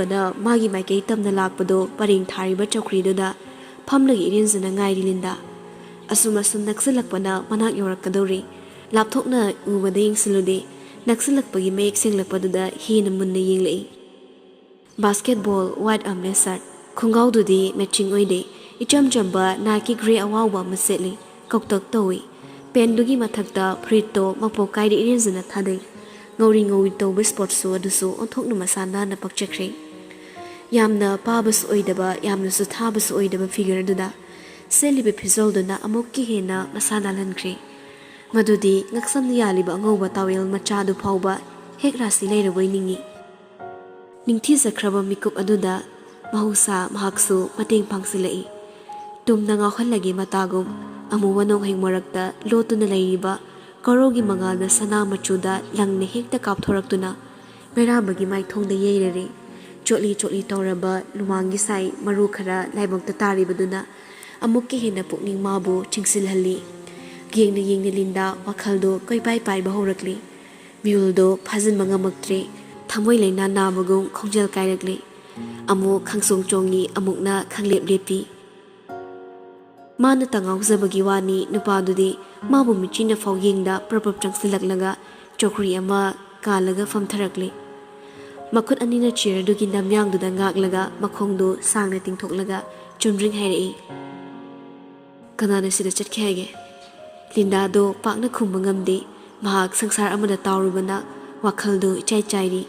ꯇꯧꯔꯝꯕꯗ ꯃꯥꯒꯤ ꯃꯥꯏꯀꯩ ꯇꯝꯅ ꯂꯥꯛꯄꯗꯣ ꯄꯔꯦꯡ ꯊꯥꯔꯤꯕ ꯆꯧꯀ꯭ꯔꯤꯗꯨꯗ ꯐꯝꯂꯒ ꯏꯔꯦꯟꯖꯅ ꯉꯥꯏꯔꯤ ꯂꯤꯟꯗꯥ꯫ ꯑꯁꯨꯝ ꯅꯛꯁꯤꯜꯂꯛꯄꯅ ꯃꯅꯥꯛ ꯌꯧꯔꯛꯀꯗꯧꯔꯤ꯫ ꯂꯥꯞꯊꯣꯛꯅ ꯎꯕꯗ ꯌꯦꯡꯁꯤꯜꯂꯨꯗꯦ ꯅꯛꯁꯤꯜꯂꯛꯄꯒꯤ ꯃꯌꯦꯛ ꯁꯦꯡꯂꯛꯄꯗꯨꯗ ꯍꯦꯟꯅ ꯃꯨꯟꯅ ꯌꯦꯡꯂꯛꯏ꯫ ꯕꯥꯁꯀꯦꯠꯕꯣꯜ ꯋꯥꯏꯠ ꯑꯝꯂꯦꯠ ꯁꯔꯠ, ꯈꯣꯡꯒꯥꯎꯗꯨꯗꯤ ꯃꯦꯆꯤꯡ ꯑꯣꯏꯗꯦ, ꯏꯆꯝ ꯆꯝꯕ ꯅꯥꯏꯀꯤ ꯒ꯭ꯔꯦ ꯑꯋꯥꯎꯕ ꯑꯃ ꯁꯦꯠꯂꯤ, ꯀꯧꯇꯛ ꯇꯧꯏ꯫ ꯄꯦꯟꯗꯨꯒꯤ ꯃꯊꯛꯇ ꯐꯨꯔꯤꯠꯇꯣ ꯃꯄꯣꯛ ꯀꯥꯏꯗ ꯏꯔꯦꯟꯖꯅ ꯊꯥꯗꯩ꯫ ꯉꯧꯔꯤ ꯇꯧꯕ ꯁ꯭ꯄꯣꯔꯠ ꯁꯨ ꯑꯗꯨꯁꯨ ꯑꯣꯟꯊꯣꯛꯅ ꯃꯁꯥ ꯅꯥꯟꯅ ꯄꯛꯆꯈ꯭ꯔꯦ꯫ ꯌꯥꯝꯅ ꯄꯥꯕꯁꯨ ꯑꯣꯏꯗꯕ ꯌꯥꯝꯅꯁꯨ ꯊꯥꯕꯁꯨ ꯑꯣꯏꯗꯕ ꯐꯤꯒꯔꯗꯨꯗ ꯁꯦꯠꯂꯤꯕ ꯐꯤꯖꯣꯜꯗꯨꯅ ꯑꯃꯨꯛꯀ ꯍꯦꯟꯅ ꯃꯁꯥ ꯅꯥꯜꯍꯟꯈ꯭ꯔꯦ꯫ ꯃꯗꯨꯗꯤ ꯉꯛꯁꯝꯅ ꯌꯥꯜꯂꯤꯕ ꯑꯉꯧꯕ ꯇꯥꯋꯦꯜ ꯃꯆꯥꯗꯨ ꯐꯥꯎꯕ ꯍꯦꯛ ꯔꯥꯁꯤ ꯂꯩꯔꯕꯣꯏ ꯅꯤꯡꯏ꯫ ꯅꯤꯡꯊꯤꯖꯈ꯭ꯔꯕ ꯃꯤꯀꯨꯞ ꯑꯗꯨꯗ ꯃꯍꯧꯁꯥ ꯃꯍꯥꯛꯁꯨ ꯃꯇꯦꯡ ꯄꯥꯡꯁꯤꯜꯂꯛꯏ꯫ ꯇꯨꯝꯅ ꯉꯥꯎꯍꯜꯂꯒꯦ ꯃꯇꯥꯒꯨꯝ ꯑꯃꯨꯕ ꯅꯣꯡꯍꯩ ꯃꯔꯛꯇ ꯂꯣꯠꯇꯨꯅ ꯂꯩꯔꯤꯕ ꯀꯣꯔꯧꯒꯤ ꯃꯉꯥꯜꯅ ꯁꯅꯥ ꯃꯆꯨꯗ ꯂꯪꯅ ꯍꯦꯛꯇ ꯀꯥꯞꯊꯣꯔꯛꯇꯨꯅ ꯃꯩꯔꯥꯕꯒꯤ ꯃꯥꯏꯊꯣꯡꯗ ꯌꯩꯔꯔꯦ꯫ ꯆꯣꯠꯂꯤ ꯇꯧꯔꯕ ꯂꯨꯃꯥꯡꯒꯤ ꯁꯥꯏ ꯃꯔꯨ ꯈꯔ ꯂꯥꯏꯕꯛꯇ ꯇꯥꯔꯤꯕꯗꯨꯅ ꯑꯃꯨꯛꯀ ꯍꯦꯟꯅ ꯄꯨꯛꯅꯤꯡ ꯃꯥꯕꯨ ꯆꯤꯡꯁꯤꯜꯍꯜꯂꯤ꯫ ꯌꯦꯡꯅ ꯂꯤꯟꯗꯥ ꯋꯥꯈꯜꯗꯣ ꯀꯣꯏꯄꯥꯏ ꯄꯥꯏꯕ ꯍꯧꯔꯛꯂꯤ꯫ ꯃꯤꯍꯨꯜꯗꯣ ꯐꯥꯖꯤꯟꯕ ꯉꯝꯃꯛꯇ꯭ꯔꯦ꯫ ꯊꯃꯣꯏ ꯂꯩꯅꯥ ꯅꯥꯕꯒꯨꯝ ꯈꯣꯡꯖꯦꯜ ꯀꯥꯏꯔꯛꯂꯤ꯫ ꯑꯃꯨꯛ ꯈꯪꯆꯣꯡ ꯆꯣꯡꯉꯤ, ꯑꯃꯨꯛꯅ ꯈꯪꯂꯦꯞ ꯂꯦꯞꯄꯤ꯫ ꯃꯥꯅ ꯇꯉꯥꯎꯖꯕꯒꯤ ꯋꯥꯅꯤ ꯅꯨꯄꯥꯗꯨꯗꯤ ꯃꯥꯕꯨ ꯃꯤꯠꯆꯤꯅ ꯐꯥꯎ ꯌꯦꯡꯗ ꯄ꯭ꯔꯞ ꯆꯪꯁꯤꯜꯂꯛꯂꯒ ꯆꯧꯀ꯭ꯔꯤ ꯑꯃ ꯀꯥꯜꯂꯒ ꯐꯝꯊꯔꯛꯂꯤ꯫ ꯃꯈꯨꯠ ꯑꯅꯤꯅ ꯆꯤꯌꯔꯗꯨꯒꯤ ꯅꯝꯌꯥꯡꯗꯨꯗ ꯉꯥꯛꯂꯒ ꯃꯈꯣꯡꯗꯨ ꯁꯥꯡꯅ ꯇꯤꯡꯊꯣꯛꯂꯒ ꯆꯨꯝꯗ꯭ꯔꯤꯡ ꯍꯥꯏꯔꯛꯏ꯫ ꯀꯅꯥꯅ ꯁꯤꯗ ꯆꯠꯈꯤ ꯍꯥꯏꯒꯦ? ꯂꯤꯟꯗꯥꯗꯣ ꯄꯥꯛꯅ ꯈꯨꯝꯕ ꯉꯝꯗꯦ꯫ ꯃꯍꯥꯛ ꯁꯪꯁꯥꯔ ꯑꯃꯗ ꯇꯥꯎꯔꯨꯕꯅ ꯋꯥꯈꯜꯗꯨ ꯏꯆꯥꯏ ꯆꯥꯏꯔꯤ꯫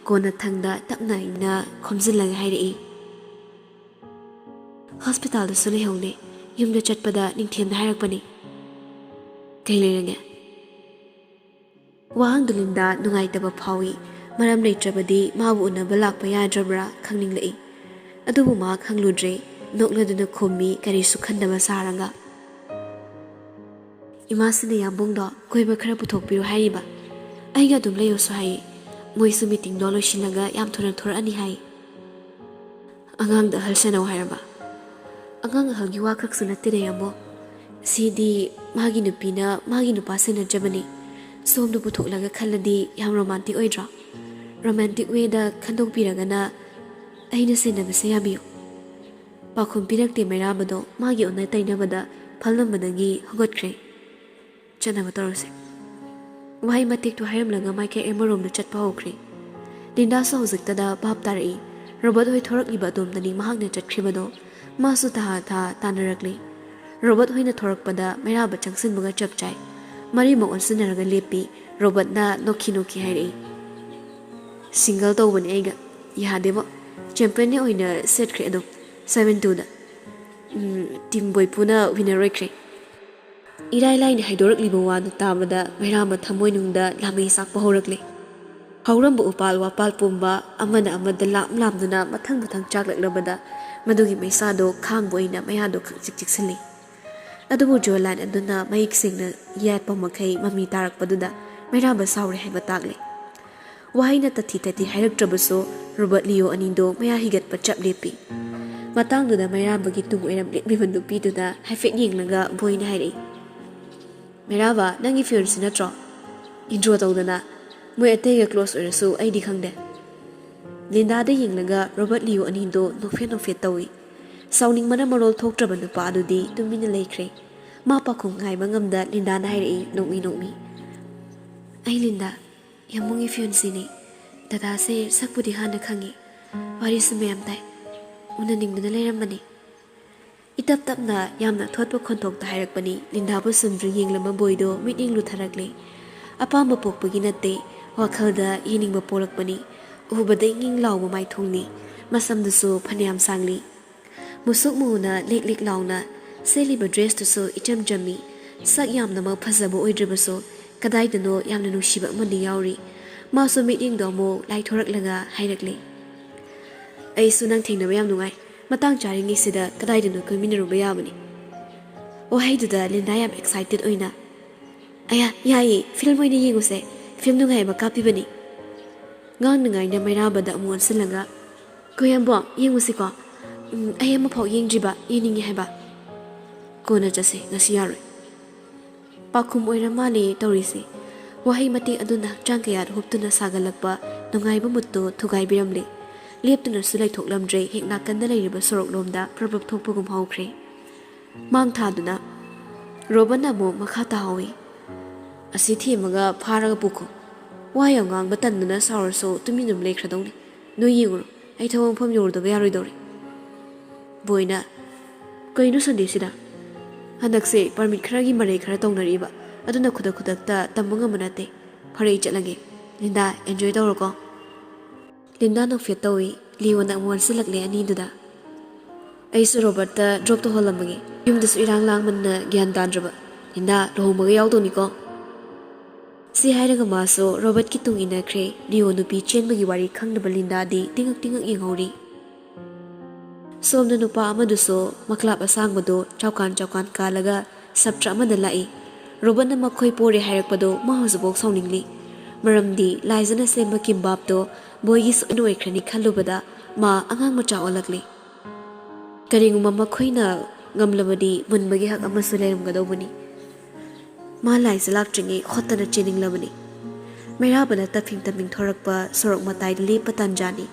ꯀꯣꯟꯅ ꯊꯪꯗ ꯇꯞꯅ ꯏꯪꯅ ꯈꯣꯝꯖꯤꯜꯂꯒ ꯍꯥꯏꯔꯛꯏ꯫ ꯍꯣꯁꯄꯤꯇꯥꯜꯗꯁꯨ ꯂꯩꯍꯧꯗꯦ, ꯌꯨꯝꯗ ꯆꯠꯄꯗ ꯅꯤꯡꯊꯦꯝꯅ ꯍꯥꯏꯔꯛꯄꯅꯤ꯫ ꯀꯩ ꯂꯩꯔꯒꯦ? ꯋꯥꯍꯪꯗꯨ ꯂꯤꯟꯗꯥ ꯅꯨꯡꯉꯥꯏꯇꯕ ꯐꯥꯎꯏ꯫ ꯃꯔꯝ ꯂꯩꯇ꯭ꯔꯕꯗꯤ ꯃꯥꯕꯨ ꯎꯅꯕ ꯂꯥꯛꯄ ꯌꯥꯗ꯭ꯔꯕ꯭ꯔꯥ ꯈꯪꯅꯤꯡꯂꯛꯏ꯫ ꯑꯗꯨꯕꯨ ꯃꯍꯥꯛ ꯍꯪꯂꯨꯗ꯭ꯔꯦ꯫ ꯅꯣꯛꯂꯗꯨꯅ ꯈꯨꯝꯃꯤ ꯀꯔꯤꯁꯨ ꯈꯟꯗꯕ ꯁꯥꯔꯒ꯫ ꯏꯃꯥꯁꯤꯅ ꯌꯥꯝꯕꯨꯡꯗꯣ ꯀꯣꯏꯕ ꯈꯔ ꯄꯨꯊꯣꯛꯄꯤꯔꯣ ꯍꯥꯏꯔꯤꯕ꯫ ꯑꯩꯒ ꯑꯗꯨꯝ ꯂꯩꯌꯣꯁꯨ ꯍꯥꯏꯌꯦ꯫ ꯃꯣꯏꯁꯨ ꯃꯤꯇꯤꯡꯗꯣ ꯂꯣꯏꯁꯤꯜꯂꯒ ꯌꯥꯝ ꯊꯨꯅ ꯊꯣꯔꯛꯑꯅꯤ ꯍꯥꯏ꯫ ꯑꯉꯥꯡꯗ ꯑꯍꯜ ꯁꯦꯟꯅꯧ ꯍꯥꯏꯔꯕ? ꯑꯉꯥꯡ ꯑꯍꯜꯒꯤ ꯋꯥ ꯈꯛꯁꯨ ꯅꯠꯇꯦꯗ ꯌꯥꯝꯕꯣ꯫ ꯁꯤꯗꯤ ꯃꯥꯒꯤ ꯅꯨꯄꯤꯅ ꯃꯥꯒꯤ ꯅꯨꯄꯥ ꯁꯦꯟꯅꯖꯕꯅꯤ꯫ ꯁꯣꯝꯗ ꯄꯨꯊꯣꯛꯂꯒ ꯈꯜꯂꯗꯤ ꯌꯥꯝ ꯔꯣꯃꯥꯟꯇꯤꯛ ꯑꯣꯏꯗ꯭ꯔꯣ? ꯔꯣꯃꯥꯟꯇꯤꯛ ꯋꯦꯗ ꯈꯟꯗꯣꯛꯄꯤꯔꯒꯅ ꯑꯩꯅ ꯁꯦꯟꯅꯕꯁꯦ ꯌꯥꯕꯤꯌꯨ꯫ ꯄꯥꯎꯈꯨꯝ ꯄꯤꯔꯛꯇꯦ ꯃꯩꯔꯥꯕꯗꯣ ꯃꯥꯒꯤ ꯑꯣꯟꯅ ꯇꯩꯅꯕꯗ ꯐꯝꯂꯝꯕꯗꯒꯤ ꯍꯧꯒꯠꯈ꯭ꯔꯦ꯫ ꯆꯠꯅꯕ ꯇꯧꯔꯁꯦ꯫ ꯋꯥꯍꯩ ꯃꯇꯦꯛꯇꯨ ꯍꯥꯏꯔꯝꯂꯒ ꯃꯥꯏꯀꯩ ꯑꯃꯔꯣꯝꯗ ꯆꯠꯄ ꯍꯧꯈ꯭ꯔꯦ꯫ ꯂꯤꯟꯗꯥꯁꯨ ꯍꯧꯖꯤꯛꯇꯗ ꯚꯥꯞ ꯇꯥꯔꯛꯏ꯫ ꯔꯣꯕꯔꯠ ꯍꯣꯏ ꯊꯣꯔꯛꯂꯤꯕ ꯑꯗꯣꯝꯗꯅꯤ ꯃꯍꯥꯛꯅ ꯆꯠꯈ꯭ꯔꯤꯕꯗꯣ꯫ ꯃꯥꯁꯨ ꯊꯥ ꯇꯥꯅꯔꯛꯂꯤ꯫ ꯔꯣꯕꯔꯠ ꯍꯣꯏꯅ ꯊꯣꯔꯛꯄꯗ ꯃꯩꯔꯥꯕ ꯆꯪꯁꯤꯟꯕꯒ ꯆꯞ ꯆꯥꯏ꯫ ꯃꯔꯤꯃꯛ ꯑꯣꯟꯁꯤꯟꯅꯔꯒ ꯂꯦꯞꯄꯤ꯫ ꯔꯣꯕꯔꯠꯅ ꯅꯣꯛꯈꯤ ꯍꯥꯏꯔꯛꯏ꯫ ꯁꯤꯡꯒꯜ ꯇꯧꯕꯅꯤ ꯑꯩꯒ꯫ ꯌꯥꯗꯦꯕꯣ, ꯆꯦꯝꯄꯤꯌꯟꯅꯤ ꯑꯣꯏꯅ ꯁꯦꯠꯈ꯭ꯔꯦ ꯑꯗꯨꯝ 7-2ꯗ꯫ ꯇꯤꯝ ꯕꯣꯏꯄꯨꯅ ꯋꯤꯅꯔ ꯑꯣꯏꯈ꯭ꯔꯦ꯫ ꯏꯔꯥꯏ ꯂꯥꯏꯅ ꯍꯥꯏꯗꯣꯔꯛꯂꯤꯕ ꯋꯥꯗꯨ ꯇꯥꯕꯗ ꯃꯩꯔꯥꯕ ꯊꯃꯣꯏꯅꯨꯡꯗ ꯂꯥꯃꯩ ꯆꯥꯛꯄ ꯍꯧꯔꯛꯂꯤ꯫ ꯍꯧꯔꯝꯕ ꯎꯄꯥꯜ ꯋꯥꯄꯥꯜ ꯄꯨꯝꯕ ꯑꯃꯅ ꯑꯃꯗ ꯂꯥꯝꯗꯨꯅ ꯃꯊꯪ ꯆꯥꯛꯂꯛꯂꯕꯗ ꯃꯗꯨꯒꯤ ꯃꯩꯁꯥꯗꯣ ꯈꯥꯡꯕ ꯑꯣꯏꯅ ꯃꯌꯥꯗꯣ ꯈꯪꯆꯤꯛ ꯆꯤꯛꯁꯤꯜꯂꯤ꯫ ꯑꯗꯨꯕꯨ ꯖꯣꯂꯥꯏꯟ ꯑꯗꯨꯅ ꯃꯌꯦꯛ ꯁꯦꯡꯅ ꯌꯥꯠꯄ ꯃꯈꯩ ꯃꯃꯤ ꯇꯥꯔꯛꯄꯗꯨꯗ ꯃꯩꯔꯥꯕ ꯁꯥꯎꯔꯦ ꯍꯥꯏꯕ ꯇꯥꯛꯂꯤ꯫ ꯋꯥꯍꯩꯅ ꯇꯊꯤ ꯍꯥꯏꯔꯛꯇ꯭ꯔꯕꯁꯨ ꯔꯣꯕꯔꯠ ꯂꯤꯌꯣ ꯑꯅꯤꯗꯣ ꯃꯌꯥ ꯍꯤꯒꯠꯄ ꯆꯞ ꯂꯦꯞꯄꯤ꯫ ꯃꯇꯥꯡꯗꯨꯗ ꯃꯩꯔꯥꯕꯒꯤ ꯇꯨꯡ ꯑꯣꯏꯔꯝ ꯂꯦꯞꯂꯤꯕ ꯅꯨꯄꯤꯗꯨꯗ ꯍꯥꯏꯐꯦꯠ ꯌꯦꯡꯂꯒ ꯕꯣꯏꯅ ꯍꯥꯏꯔꯛꯏ꯫ ꯃꯩꯔꯥꯕ, ꯅꯪꯒꯤ ꯐꯤꯌꯣꯟꯁꯤ ꯅꯠꯇ꯭ꯔꯣ? ꯏꯟꯇ꯭ꯔꯣ ꯇꯧꯗꯅ꯫ ꯃꯣꯏ ꯑꯇꯩꯒ ꯀ꯭ꯂꯣꯁ ꯑꯣꯏꯔꯁꯨ ꯑꯩꯗꯤ ꯈꯪꯗꯦ꯫ ꯂꯤꯟꯗꯥꯗ ꯌꯦꯡꯂꯒ ꯔꯣꯕꯔꯠ ꯂꯤꯌꯣ ꯑꯅꯤꯗꯣ ꯅꯣꯛꯐꯦꯠ ꯇꯧꯏ꯫ ꯁꯥꯎꯅꯤꯡꯕꯅ ꯃꯔꯣꯜ ꯊꯣꯛꯇ꯭ꯔꯕ ꯅꯨꯄꯥ ꯑꯗꯨꯗꯤ ꯇꯨꯃꯤꯟꯅ ꯂꯩꯈ꯭ꯔꯦ꯫ ꯃꯥ ꯄꯥꯈꯨꯝ ꯉꯥꯏꯕ ꯉꯝꯗ ꯂꯤꯟꯗꯥꯅ ꯍꯥꯏꯔꯛꯏ ꯅꯣꯛꯃꯤ꯫ ꯑꯩ ꯂꯤꯟꯗꯥ, ꯌꯥꯝꯕꯨꯡꯒꯤ ꯐꯤꯌꯣꯟꯁꯤꯅꯤ꯫ ꯗꯗꯥꯁꯦ ꯁꯛꯄꯨꯗꯤ ꯍꯥꯟꯅ ꯈꯪꯉꯤ, ꯋꯥꯔꯤꯁꯨ ꯃꯌꯥꯝ ꯇꯥꯏ, ꯎꯅꯅꯤꯡꯗꯨꯅ ꯂꯩꯔꯝꯕꯅꯤ꯫ ꯏꯇꯞ ꯇꯞꯅ ꯌꯥꯝꯅ ꯊꯣꯠꯄ ꯈꯣꯟꯊꯣꯛꯇ ꯍꯥꯏꯔꯛꯄꯅꯤ꯫ ꯂꯤꯟꯗꯥꯕꯨ ꯁꯨꯝꯗ꯭ꯔꯤꯡ ꯌꯦꯡꯂꯝꯕ ꯕꯣꯏꯗꯣ ꯃꯤꯠꯌꯦꯡ ꯂꯨꯊꯔꯛꯂꯤ꯫ ꯑꯄꯥꯝꯕ ꯄꯣꯛꯄꯒꯤ ꯅꯠꯇꯦ, ꯋꯥꯈꯜꯗ ꯌꯦꯡꯅꯤꯡꯕ ꯄꯣꯛꯂꯛꯄꯅꯤ꯫ ꯎꯕꯗ ꯏꯪ ꯂꯥꯎꯕ ꯃꯥꯏꯊꯣꯡꯅꯤ꯫ ꯃꯁꯝꯗꯨꯁꯨ ꯐꯅꯌꯥꯝ ꯁꯥꯡꯂꯤ꯫ ꯃꯨꯁꯨꯛ ꯃꯨꯅ ꯂꯦꯛ ꯂꯥꯎꯅ ꯁꯦꯠꯂꯤꯕ ꯗ꯭ꯔꯦꯁꯇꯨꯁꯨ ꯏꯆꯝ ꯆꯝꯃꯤ꯫ ꯁꯛ ꯌꯥꯝꯅꯃꯛ ꯐꯖꯕ ꯑꯣꯏꯗ꯭ꯔꯕꯁꯨ ꯀꯗꯥꯏꯗꯅꯣ ꯌꯥꯝꯅ ꯅꯨꯡꯁꯤꯕ ꯑꯃꯗꯤ ꯌꯥꯎꯔꯤ꯫ ꯃꯥꯁꯨ ꯃꯤꯠꯌꯦꯡꯗꯣ ꯑꯃꯨꯛ ꯂꯥꯏꯊꯣꯔꯛꯂꯒ ꯍꯥꯏꯔꯛꯂꯤ꯫ ꯑꯩꯁꯨ ꯅꯪ ꯊꯦꯡꯅꯕ ꯌꯥꯝ ꯅꯨꯡꯉꯥꯏ꯫ ꯃꯇꯥꯡ ꯆꯥꯔꯤꯉꯩꯁꯤꯗ ꯀꯗꯥꯏꯗꯅꯣ ꯀꯣꯏꯃꯤꯟꯅꯔꯨꯕ ꯌꯥꯕꯅꯤ꯫ ꯋꯥꯍꯩꯗꯨꯗ ꯂꯤꯟꯗꯥ ꯌꯥꯝ ꯑꯦꯛꯁꯥꯏꯇꯦꯠ ꯑꯣꯏꯅ, ꯑꯌꯥ ꯌꯥꯏꯌꯦ, ꯐꯤꯂꯝ ꯑꯣꯏꯅ ꯌꯦꯡꯉꯨꯁꯦ, ꯐꯤꯂꯝ ꯅꯨꯡꯉꯥꯏꯕ ꯀꯥꯞꯄꯤꯕꯅꯤ꯫ ꯉꯥꯡꯅꯉꯥꯏꯅ ꯃꯩꯔꯥꯕꯗ ꯑꯃꯨꯛ ꯑꯣꯟꯁꯤꯜꯂꯒ, ꯀꯣꯌꯥꯝꯕꯣ ꯌꯦꯡꯉꯨꯁꯤꯀꯣ꯫ ꯑꯩ ꯑꯃꯐꯥꯎ ꯌꯦꯡꯗ꯭ꯔꯤꯕ, ꯌꯦꯡꯅꯤꯡꯉꯦ ꯍꯥꯏꯕ꯫ ꯀꯣꯟꯅ ꯆꯠꯁꯦ, ꯉꯁꯤ ꯌꯥꯔꯣꯏ꯫ ꯄꯥꯎꯈꯨꯝ ꯑꯣꯏꯔ ꯃꯥꯜꯂꯦ ꯇꯧꯔꯤꯁꯦ꯫ ꯋꯥꯍꯩ ꯃꯇꯦꯛ ꯑꯗꯨꯅ ꯍꯛꯆꯥꯡ ꯀꯌꯥꯗ ꯍꯨꯞꯇꯨꯅ ꯁꯥꯒꯠꯂꯛꯄ ꯅꯨꯡꯉꯥꯏꯕ ꯃꯨꯠꯇꯣ ꯊꯨꯒꯥꯏꯕꯤꯔꯝꯂꯦ꯫ ꯂꯦꯞꯇꯨꯅꯁꯨ ꯂꯩꯊꯣꯛꯂꯝꯗ꯭ꯔꯦ ꯍꯦꯛ ꯅꯥꯀꯟꯗ ꯂꯩꯔꯤꯕ ꯁꯣꯔꯣꯛꯂꯣꯝꯗ ꯄ꯭ꯔꯕꯛ ꯊꯣꯛꯄꯒꯨꯝ ꯍꯧꯈ꯭ꯔꯦ ꯃꯥꯡ ꯊꯥꯗꯨꯅ ꯔꯣꯕꯟꯅ ꯑꯃꯨꯛ ꯃꯈꯥ ꯇꯥꯍꯧꯏ ꯑꯁꯤ ꯊꯦꯝꯃꯒ ꯐꯥꯔꯒ ꯄꯨꯈꯣ ꯋꯥ ꯌꯥꯝ ꯉꯥꯡꯕ ꯇꯟꯗꯨꯅ ꯁꯥꯎꯔꯁꯨ ꯇꯨꯃꯤꯟꯅ ꯂꯩꯈ꯭ꯔꯗꯧꯅꯤ ꯅꯣꯏ ꯌꯦꯡꯉꯨꯔꯣ ꯑꯩ ꯊꯕꯛ ꯃꯐꯝ ꯌꯧꯔꯨꯗꯕ ꯌꯥꯔꯣꯏꯗꯧꯔꯤ ꯕꯣꯏꯅ ꯀꯩꯅꯣ ꯁꯟꯗꯦꯁꯤꯗ ꯍꯟꯗꯛꯁꯦ ꯄꯔꯃꯤꯠ ꯈꯔꯒꯤ ꯃꯔꯩ ꯈꯔ ꯇꯧꯅꯔꯤꯕ ꯑꯗꯨꯅ ꯈꯨꯗꯛꯇ ꯇꯝꯕ ꯉꯝꯕ ꯅꯠꯇꯦ ꯐꯔꯦ ꯑꯩ ꯆꯠꯂꯒꯦ ꯂꯤꯟꯗꯥ ꯑꯦꯟꯖꯣꯏ ꯇꯧꯔꯣꯀꯣ ꯂꯤꯟꯗꯥ ꯅꯣꯛꯐꯦꯠ ꯇꯧꯏ ꯂꯤꯌꯣꯅ ꯑꯃꯨꯛ ꯑꯣꯟꯁꯤꯜꯂꯛꯂꯦ ꯑꯅꯤꯗꯨꯗ ꯑꯩꯁꯨ ꯔꯣꯕꯔꯠꯇ ꯗ꯭ꯔꯣꯞ ꯇꯧꯍꯜꯂꯝꯃꯒꯦ ꯌꯨꯝꯗꯁꯨ ꯏꯔꯥꯡ ꯂꯥꯡꯕꯅ ꯒ꯭ꯌꯥꯟ ꯇꯥꯗ꯭ꯔꯕ ꯂꯤꯟꯗꯥ ꯂꯨꯍꯣꯡꯕꯒ ꯌꯥꯎꯗꯧꯅꯤꯀꯣ ꯁꯤ ꯍꯥꯏꯔꯒ ꯃꯥꯁꯨ ꯔꯣꯕꯔꯠꯀꯤ ꯇꯨꯡ ꯏꯟꯅꯈ꯭ꯔꯦ ꯂꯤꯌꯣ ꯅꯨꯄꯤ ꯆꯦꯟꯕꯒꯤ ꯋꯥꯔꯤ ꯈꯪꯗꯕ ꯂꯤꯟꯗꯥꯗꯤ ꯇꯤꯡꯉꯛ ꯌꯦꯡꯍꯧꯔꯤ ꯁꯣꯝꯗ ꯅꯨꯄꯥ ꯑꯃꯗꯨꯁꯨ ꯃꯀ꯭ꯂꯥꯞ ꯑꯁꯥꯡꯕꯗꯣ ꯆꯥꯎꯀꯥꯟ ꯀꯥꯜꯂꯒ ꯁꯞꯇ꯭ꯔ ꯑꯃꯗ ꯂꯥꯛꯏ ꯔꯣꯕꯟꯅ ꯃꯈꯣꯏ ꯄꯣꯔꯦ ꯍꯥꯏꯔꯛꯄꯗꯣ ꯃꯥ ꯍꯧꯖꯤꯛꯐꯥꯎ ꯁꯥꯎꯅꯤꯡꯂꯤ ꯃꯔꯝꯗꯤ ꯂꯥꯏꯖꯅ ꯁꯦꯝꯕ ꯀꯤꯝꯕꯥꯞꯇꯣ ꯕꯣꯏꯒꯤ ꯁꯣꯏꯅ ꯑꯣꯏꯈ꯭ꯔꯅꯤ ꯈꯜꯂꯨꯕꯗ ꯃꯥ ꯑꯉꯥꯡ ꯃꯆꯥ ꯑꯣꯜꯂꯛꯂꯤ ꯀꯔꯤꯒꯨꯝꯕ ꯃꯈꯣꯏꯅ ꯉꯝꯂꯕꯗꯤ ꯃꯨꯟꯕꯒꯤ ꯍꯛ ꯑꯃꯁꯨ ꯂꯩꯔꯝꯒꯗꯧꯕꯅꯤ ꯃꯥ ꯂꯥꯏꯖ ꯂꯥꯛꯇ꯭ꯔꯤꯉꯩ ꯍꯣꯠꯇꯅ ꯆꯦꯟꯅꯤꯡꯂꯕꯅꯤ ꯃꯩꯔꯥꯕꯅ ꯇꯞꯐꯤꯡ ꯊꯣꯔꯛꯄ ꯁꯣꯔꯣꯛ ꯃꯇꯥꯏꯗ ꯂꯦꯞꯄ ꯇꯥꯟꯖꯥꯅꯤ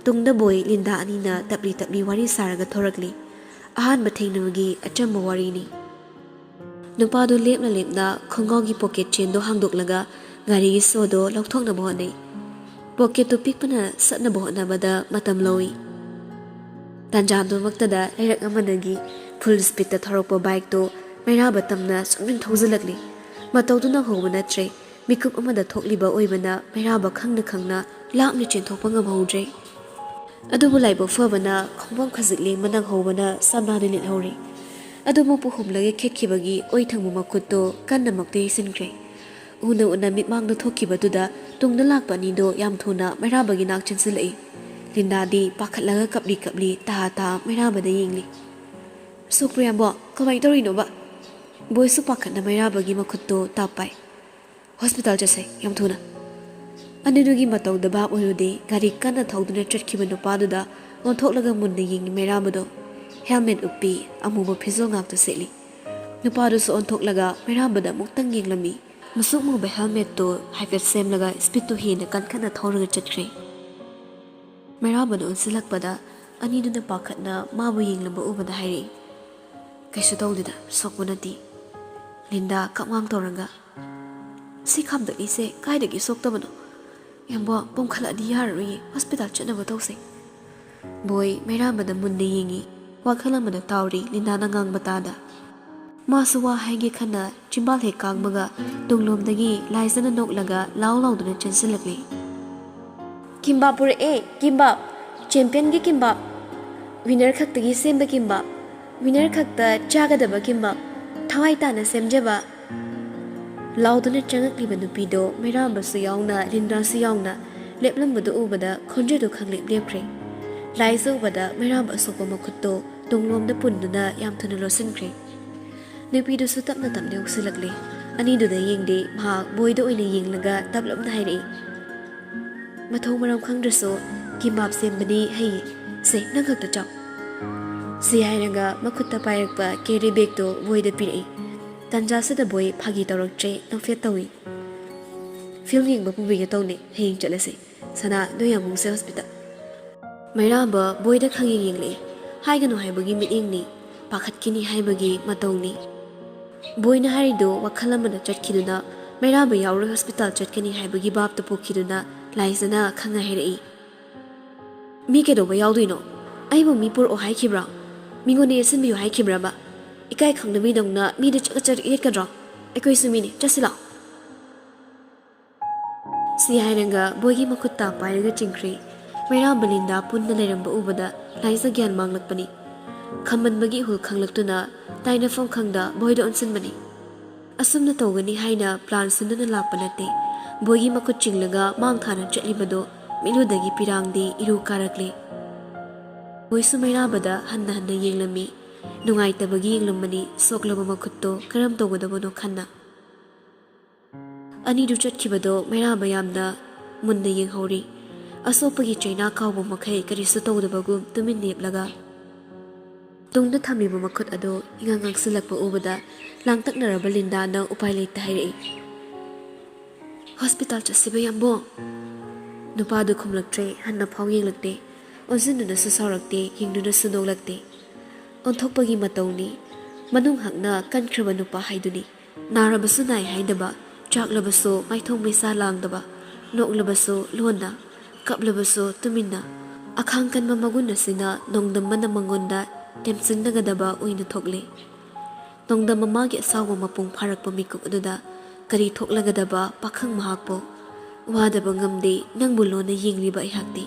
ꯇꯨꯡꯗ ꯕꯣꯏ ꯂꯤꯟꯗꯥ ꯑꯅꯤꯅ ꯇꯞꯂꯤ ꯋꯥꯔꯤ ꯁꯥꯔꯒ ꯊꯣꯔꯛꯂꯤ ꯑꯍꯥꯟꯕ ꯊꯦꯡꯅꯕꯒꯤ ꯑꯆꯝꯕ ꯋꯥꯔꯤꯅꯤ ꯅꯨꯄꯥꯗꯨ ꯂꯦꯞꯅ ꯈꯣꯡꯒꯥꯎꯒꯤ ꯄꯣꯀꯦꯠ ꯆꯦꯟꯗꯣ ꯍꯥꯡꯗꯣꯛꯂꯒ ꯒꯥꯔꯤꯒꯤ ꯁꯣꯗꯣ ꯂꯧꯊꯣꯛꯅꯕ ꯍꯣꯠꯅꯩ ꯄꯣꯀꯦꯠꯇꯨ ꯄꯤꯛꯄꯅ ꯁꯠꯅꯕ ꯍꯣꯠꯅꯕꯗ ꯃꯇꯝ ꯂꯧꯏ ꯇꯥꯟꯖꯥꯗꯨꯃꯛꯇꯗ ꯂꯩꯔꯛ ꯑꯃꯗꯒꯤ ꯐꯨꯜ ꯁ꯭ꯄꯤꯗꯇ ꯊꯧꯔꯛꯄ ꯕꯥꯏꯛꯇꯣ ꯃꯩꯔꯥꯕ ꯇꯝꯅ ꯁꯨꯝ ꯊꯧꯖꯤꯜꯂꯛꯂꯤ ꯃꯇꯧꯗꯨꯅ ꯍꯧꯕ ꯅꯠꯇ꯭ꯔꯦ ꯃꯤꯀꯨꯞ ꯑꯃꯗ ꯊꯣꯛꯂꯤꯕ ꯑꯣꯏꯕꯅ ꯃꯩꯔꯥꯕ ꯈꯪꯅ ꯂꯥꯞꯅ ꯆꯦꯟꯊꯣꯛꯄ ꯉꯝꯍꯧꯗ꯭ꯔꯦ ꯑꯗꯨꯕꯨ ꯂꯥꯏꯕꯛ ꯐꯕꯅ ꯈꯣꯡꯐꯝ ꯈꯖꯤꯛ ꯂꯦꯡꯕ ꯅꯪꯍꯧꯕꯅ ꯁꯝꯅꯥꯗ ꯂꯤꯠꯍꯧꯔꯤ ꯑꯗꯨꯃꯛꯄꯨ ꯍꯨꯝꯂꯒ ꯈꯦꯠꯈꯤꯕꯒꯤ ꯑꯣꯏ ꯊꯪꯕ ꯃꯈꯨꯠꯇꯣ ꯀꯟꯅꯃꯛꯇ ꯌꯩꯁꯤꯟꯈ꯭ꯔꯦ ꯎꯅ ꯃꯤꯠꯃꯥꯡꯗ ꯊꯣꯛꯈꯤꯕꯗꯨꯗ ꯇꯨꯡꯗ ꯂꯥꯛꯄ ꯑꯅꯤꯗꯣ ꯌꯥꯝ ꯊꯨꯅ ꯃꯩꯔꯥꯕꯒꯤ ꯅꯥꯛ ꯆꯪꯁꯤꯜꯂꯛꯏ ꯂꯤꯟꯗꯥꯗꯤ ꯄꯥꯈꯠꯂꯒ ꯀꯞꯂꯤ ꯇꯥ ꯃꯩꯔꯥꯕꯗ ꯌꯦꯡꯂꯤ ꯁꯣꯛꯄ꯭ꯔ ꯌꯥꯝꯕꯣ ꯀꯃꯥꯏꯅ ꯇꯧꯔꯤꯅꯣꯕ ꯕꯣꯏꯁꯨ ꯄꯥꯈꯠꯅ ꯃꯩꯔꯥꯕꯒꯤ ꯃꯈꯨꯠꯇꯣ ꯇꯥꯞꯄꯥꯏ ꯍꯣꯁꯄꯤꯇꯥꯜ ꯆꯠꯁꯦ ꯌꯥꯝ ꯊꯨꯅ ꯑꯅꯤꯗꯨꯒꯤ ꯃꯇꯧꯗ ꯚꯥꯞ ꯑꯣꯏꯔꯨꯗꯦ ꯒꯥꯔꯤ ꯀꯟꯅ ꯊꯧꯗꯨꯅ ꯆꯠꯈꯤꯕ ꯅꯨꯄꯥꯗꯨꯗ ꯑꯣꯟꯊꯣꯛꯂꯒ ꯃꯨꯟꯅ ꯌꯦꯡꯉꯤ ꯃꯩꯔꯥꯕꯗꯣ ꯍꯦꯜꯃꯦꯠ ꯎꯞꯄꯤ ꯑꯃꯨꯕ ꯐꯤꯖꯣꯜ ꯉꯥꯛꯇ ꯁꯦꯠꯂꯤ ꯅꯨꯄꯥꯗꯨꯁꯨ ꯑꯣꯟꯊꯣꯛꯂꯒ ꯃꯩꯔꯥꯕꯗ ꯑꯃꯨꯛꯇꯪ ꯌꯦꯡꯂꯝꯃꯤ ꯃꯁꯨꯛ ꯃꯨꯕ ꯍꯦꯜꯃꯦꯠꯇꯣ ꯍꯥꯏꯐꯦꯠ ꯁꯦꯝꯂꯒ ꯁ꯭ꯄꯤꯠꯇꯨ ꯍꯦꯟꯅ ꯀꯟꯈꯠꯅ ꯊꯧꯔꯒ ꯆꯠꯈ꯭ꯔꯦ ꯃꯩꯔꯥꯕꯅ ꯑꯣꯟꯁꯤꯜꯂꯛꯄꯗ ꯑꯅꯤꯗꯨꯅ ꯄꯥꯈꯠꯅ ꯃꯥꯕꯨ ꯌꯦꯡꯂꯝꯕ ꯎꯕꯗ ꯍꯥꯏꯔꯛꯏ ꯀꯩꯁꯨ ꯇꯧꯗꯦꯗ ꯁꯣꯛꯄ ꯅꯠꯇꯦ ꯂꯤꯟꯗꯥ ꯀꯞꯉꯥꯡ ꯇꯧꯔꯒ ꯁꯤ ꯈꯥꯝꯗꯠꯂꯤꯁꯦ ꯀꯥꯏꯗꯒꯤ ꯁꯣꯛꯇꯕꯅꯣ ꯌꯥꯝꯕꯣ ꯄꯣꯝꯈꯠꯂꯛꯑꯗꯤ ꯌꯥꯔꯔꯣꯏꯌꯦ ꯍꯣꯁꯄꯤꯇꯥꯜ ꯆꯠꯅꯕ ꯇꯧꯁꯦ ꯕꯣꯏ ꯃꯩꯔꯥꯕꯗ ꯃꯨꯟꯅ ꯌꯦꯡꯉꯤ ꯋꯥꯈꯜ ꯑꯃꯗ ꯇꯥꯎꯔꯤ ꯂꯤꯟꯗꯥꯅ ꯉꯥꯡꯕ ꯇꯥꯗ ꯃꯥꯁꯨ ꯋꯥ ꯍꯥꯏꯒꯦ ꯈꯟꯅ ꯆꯤꯝꯕꯥꯜ ꯍꯦꯛ ꯀꯥꯡꯕꯒ ꯇꯨꯡꯂꯣꯝꯗꯒꯤ ꯂꯥꯏꯖꯅ ꯅꯣꯛꯂꯒ ꯂꯥꯎꯗꯨꯅ ꯆꯦꯟꯁꯤꯜꯂꯛꯂꯤ ꯀꯤꯝꯕꯥꯞ ꯄꯨꯔꯛꯑꯦ ꯀꯤꯝꯕꯥꯞ ꯆꯦꯝꯄꯤꯌꯟꯒꯤ ꯀꯤꯝꯕꯥꯞ ꯋꯤꯅꯔ ꯈꯛꯇꯒꯤ ꯁꯦꯝꯕ ꯀꯤꯝꯕꯥꯞ ꯋꯤꯅꯔ ꯈꯛꯇ ꯆꯥꯒꯗꯕ ꯀꯤꯝꯕꯥꯞ ꯊꯋꯥꯏ ꯇꯥꯅ ꯁꯦꯝꯖꯕ ꯂꯥꯎꯗꯨꯅ ꯆꯪꯉꯛꯂꯤꯕ ꯅꯨꯄꯤꯗꯣ ꯃꯩꯔꯥꯕꯁꯨ ꯌꯥꯎꯅ ꯂꯤꯟꯗꯥꯁꯨ ꯌꯥꯎꯅ ꯂꯦꯞꯂꯝꯕꯗꯨ ꯎꯕꯗ ꯈꯣꯟꯖꯦꯜꯗꯨ ꯈꯪꯂꯦꯞꯈ꯭ꯔꯦ ꯂꯥꯏꯖ ꯎꯕꯗ ꯃꯩꯔꯥꯕ ꯑꯁꯣꯛꯄ ꯃꯈꯨꯠꯇꯣ ꯇꯨꯡꯂꯣꯝꯗ ꯄꯨꯟꯗꯨꯅ ꯌꯥꯝ ꯊꯨꯅ ꯂꯣꯠꯁꯤꯟꯈ꯭ꯔꯦ ꯅꯨꯄꯤꯗꯨꯁꯨ ꯇꯞꯅ ꯌꯧꯁꯤꯜꯂꯛꯂꯦ ꯑꯅꯤꯗꯨꯗ ꯌꯦꯡꯗꯦ ꯃꯍꯥꯛ ꯕꯣꯏꯗ ꯑꯣꯏꯅ ꯌꯦꯡꯂꯒ ꯇꯞꯂꯞꯅ ꯍꯥꯏꯔꯛꯏ ꯃꯊꯧ ꯃꯔꯝ ꯈꯪꯗ꯭ꯔꯁꯨ ꯀꯤꯝꯕꯥꯞ ꯁꯦꯝꯕꯗꯤ ꯍꯩꯌꯦ ꯁꯦ ꯅꯪ ꯈꯛꯇ ꯆꯥꯎ ꯁꯤ ꯍꯥꯏꯔꯒ ꯃꯈꯨꯠꯇ ꯄꯥꯏꯔꯛꯄ ꯀꯦꯔꯤ ꯕꯦꯒꯇꯣ ꯕꯣꯏꯗ ꯄꯤꯔꯛꯏ ꯇꯟꯖꯥꯁꯤꯗ ꯕꯣꯏ ꯐꯥꯒꯤ ꯇꯧꯔꯛꯇ꯭ꯔꯦ ꯅꯣꯛꯐꯦꯠ ꯇꯧꯏ ꯐꯤल्म ꯌꯦꯡꯕ ꯄꯨꯕꯤꯒꯦ ꯇꯧꯅꯦ ꯍꯌꯦꯡ ꯆꯠꯂꯁꯦ ꯁꯅꯥ ꯅꯣꯏ ꯌꯥꯝꯕꯨꯡꯁꯦ ꯍꯣꯁꯄꯤꯇꯥꯜ ꯃꯩꯔꯥꯕ ꯕꯣꯏꯗ ꯈꯪꯌꯦꯡ ꯌꯦꯡꯂꯛꯏ ꯍꯥꯏꯒꯅꯨ ꯍꯥꯏꯕꯒꯤ ꯃꯤꯠꯌꯦꯡꯅꯤ ꯄꯥꯈꯠꯈꯤꯅꯤ ꯍꯥꯏꯕꯒꯤ ꯃꯇꯧꯅꯤ ꯕꯣꯏꯅ ꯍꯥꯏꯔꯤꯗꯣ ꯋꯥꯈꯜ ꯑꯃꯗ ꯆꯠꯈꯤꯗꯨꯅ ꯃꯩꯔꯥꯕ ꯌꯥꯎꯔꯣꯏ ꯍꯣꯁꯄꯤꯇꯥꯜ ꯆꯠꯀꯅꯤ ꯍꯥꯏꯕꯒꯤ ꯚꯥꯞꯇ ꯄꯣꯛꯈꯤꯗꯨꯅ ꯂꯥꯏꯖꯅ ꯈꯪꯅ ꯍꯥꯏꯔꯛꯏ ꯃꯤ ꯀꯩꯗꯧꯕ ꯌꯥꯎꯗꯣꯏꯅꯣ ꯑꯩꯕꯨ ꯃꯤ ꯄꯨꯔꯛꯑꯣ ꯍꯥꯏꯈꯤꯕ꯭ꯔꯥ ꯃꯤꯉꯣꯟꯗ ꯌꯦꯠꯁꯤꯟꯕꯤꯌꯨ ꯍꯥꯏꯈꯤꯕ꯭ꯔꯕ ꯏꯀꯥꯏ ꯈꯪꯗꯕꯤꯗꯧꯅ ꯃꯤꯗ ꯆꯠ ꯌꯦꯠꯀꯗ꯭ꯔꯣ ꯑꯩꯈꯣꯏꯁꯨ ꯃꯤꯅꯤ ꯆꯠꯁꯤ ꯂꯥꯛꯑꯣ ꯁꯤ ꯍꯥꯏꯔꯒ ꯕꯣꯏꯒꯤ ꯃꯈꯨꯠ ꯇꯥ ꯄꯥꯏꯔꯒ ꯆꯤꯡꯈ꯭ꯔꯦ ꯃꯩꯔꯥꯕ ꯂꯤꯟꯗꯥ ꯄꯨꯟꯅ ꯂꯩꯔꯝꯕ ꯎꯕꯗ ꯂꯥꯏꯖ ꯒ꯭ꯌꯥꯟ ꯃꯥꯡꯂꯛꯄꯅꯤ ꯈꯝꯕꯟꯕꯒꯤ ꯏꯍꯨꯜ ꯈꯪꯂꯛꯇꯨꯅ ꯇꯥꯏꯅꯐꯝ ꯈꯪꯗ ꯕꯣꯏꯗ ꯑꯣꯟꯁꯤꯟꯕꯅꯤ ꯑꯁꯨꯝꯅ ꯇꯧꯒꯅꯤ ꯍꯥꯏꯅ ꯄ꯭ꯂꯥꯟ ꯁꯤꯟꯗꯨꯅ ꯂꯥꯛꯄ ꯅꯠꯇꯦ ꯕꯣꯏꯒꯤ ꯃꯈꯨꯠ ꯆꯤꯡꯂꯒ ꯃꯥꯡ ꯊꯥꯅ ꯆꯠꯂꯤꯕꯗꯣ ꯃꯤꯠꯂꯨꯗꯒꯤ ꯄꯤꯔꯥꯡꯗꯤ ꯏꯔꯨ ꯀꯥꯔꯛꯂꯦ ꯕꯣꯏꯁꯨ ꯃꯩꯔꯥꯕꯗ ꯍꯟꯅ ꯌꯦꯡꯂꯝꯃꯤ ꯅꯨꯡꯉꯥꯏꯇꯕꯒꯤ ꯌꯦꯡꯂꯝꯕꯅꯤ ꯁꯣꯛꯂꯕ ꯃꯈꯨꯠꯇꯣ ꯀꯔꯝ ꯇꯧꯒꯗꯕꯅꯣ ꯈꯟꯅ ꯑꯅꯤꯗꯨ ꯆꯠꯈꯤꯕꯗꯣ ꯃꯩꯔꯥꯕ ꯌꯥꯝꯅ ꯃꯨꯟꯅ ꯌꯦꯡꯍꯧꯔꯤ ꯑꯁꯣꯛꯄꯒꯤ ꯆꯩꯅꯥ ꯀꯥꯎꯕ ꯃꯈꯩ ꯀꯔꯤꯁꯨ ꯇꯧꯗꯕꯒꯨꯝ ꯇꯨꯃꯤꯟ ꯂꯦꯞꯂꯒ ꯇꯨꯡꯗ ꯊꯝꯂꯤꯕ ꯃꯈꯨꯠ ꯑꯗꯣ ꯉꯥꯡꯁꯤꯜꯂꯛꯄ ꯎꯕꯗ ꯂꯥꯡꯇꯛꯅꯔꯕ ꯂꯤꯟꯗꯥꯅ ꯎꯄꯥꯏ ꯂꯩꯇ ꯍꯥꯏꯔꯛꯏ ꯍꯣꯁꯄꯤꯇꯥꯜ ꯆꯠꯁꯤꯕ ꯌꯥꯝꯕꯣ ꯅꯨꯄꯥꯗꯨ ꯈꯨꯝꯂꯛꯇ꯭ꯔꯦ ꯍꯟꯅ ꯐꯥꯎ ꯌꯦꯡꯂꯛꯇꯦ ꯑꯣꯟꯁꯤꯟꯗꯨꯅꯁꯨ ꯁꯥꯎꯔꯛꯇꯦ, ꯌꯦꯡꯗꯨꯅꯁꯨ ꯅꯣꯛꯂꯛꯇꯦ꯫ ꯑꯣꯟꯊꯣꯛꯄꯒꯤ ꯃꯇꯧꯅꯤ, ꯃꯅꯨꯡ ꯍꯛꯅ ꯀꯟꯈ꯭ꯔꯕ ꯅꯨꯄꯥ ꯍꯥꯏꯗꯨꯅꯤ꯫ ꯅꯥꯔꯕꯁꯨ ꯅꯥꯏ ꯍꯥꯏꯗꯕ, ꯆꯥꯛꯂꯕꯁꯨ ꯃꯥꯏꯊꯣꯡ ꯃꯩꯁꯥ ꯂꯥꯡꯗꯕ, ꯅꯣꯛꯂꯕꯁꯨ ꯂꯣꯟꯅ, ꯀꯞꯂꯕꯁꯨ ꯇꯨꯃꯤꯟꯅ, ꯑꯈꯥꯡ ꯀꯟꯕ ꯃꯒꯨꯟ ꯑꯁꯤꯅ ꯅꯣꯡꯗꯝꯕꯅ ꯃꯉꯣꯟꯗ ꯇꯦꯝꯁꯤꯟꯅꯒꯗꯕ ꯑꯣꯏꯅ ꯊꯣꯛꯂꯦ꯫ ꯅꯣꯡꯗꯝꯕ ꯃꯥꯒꯤ ꯑꯁꯥꯎꯕ ꯃꯄꯨꯡ ꯐꯥꯔꯛꯄ ꯃꯤꯀꯨꯞ ꯑꯗꯨꯗ ꯀꯔꯤ ꯊꯣꯛꯂꯒꯗꯕ ꯄꯥꯈꯪ ꯃꯍꯥꯛꯄꯨ ꯋꯥꯗꯕ ꯉꯝꯗꯦ, ꯅꯪꯕꯨ ꯂꯣꯟꯅ ꯌꯦꯡꯂꯤꯕ ꯑꯩꯍꯥꯛꯇꯤ꯫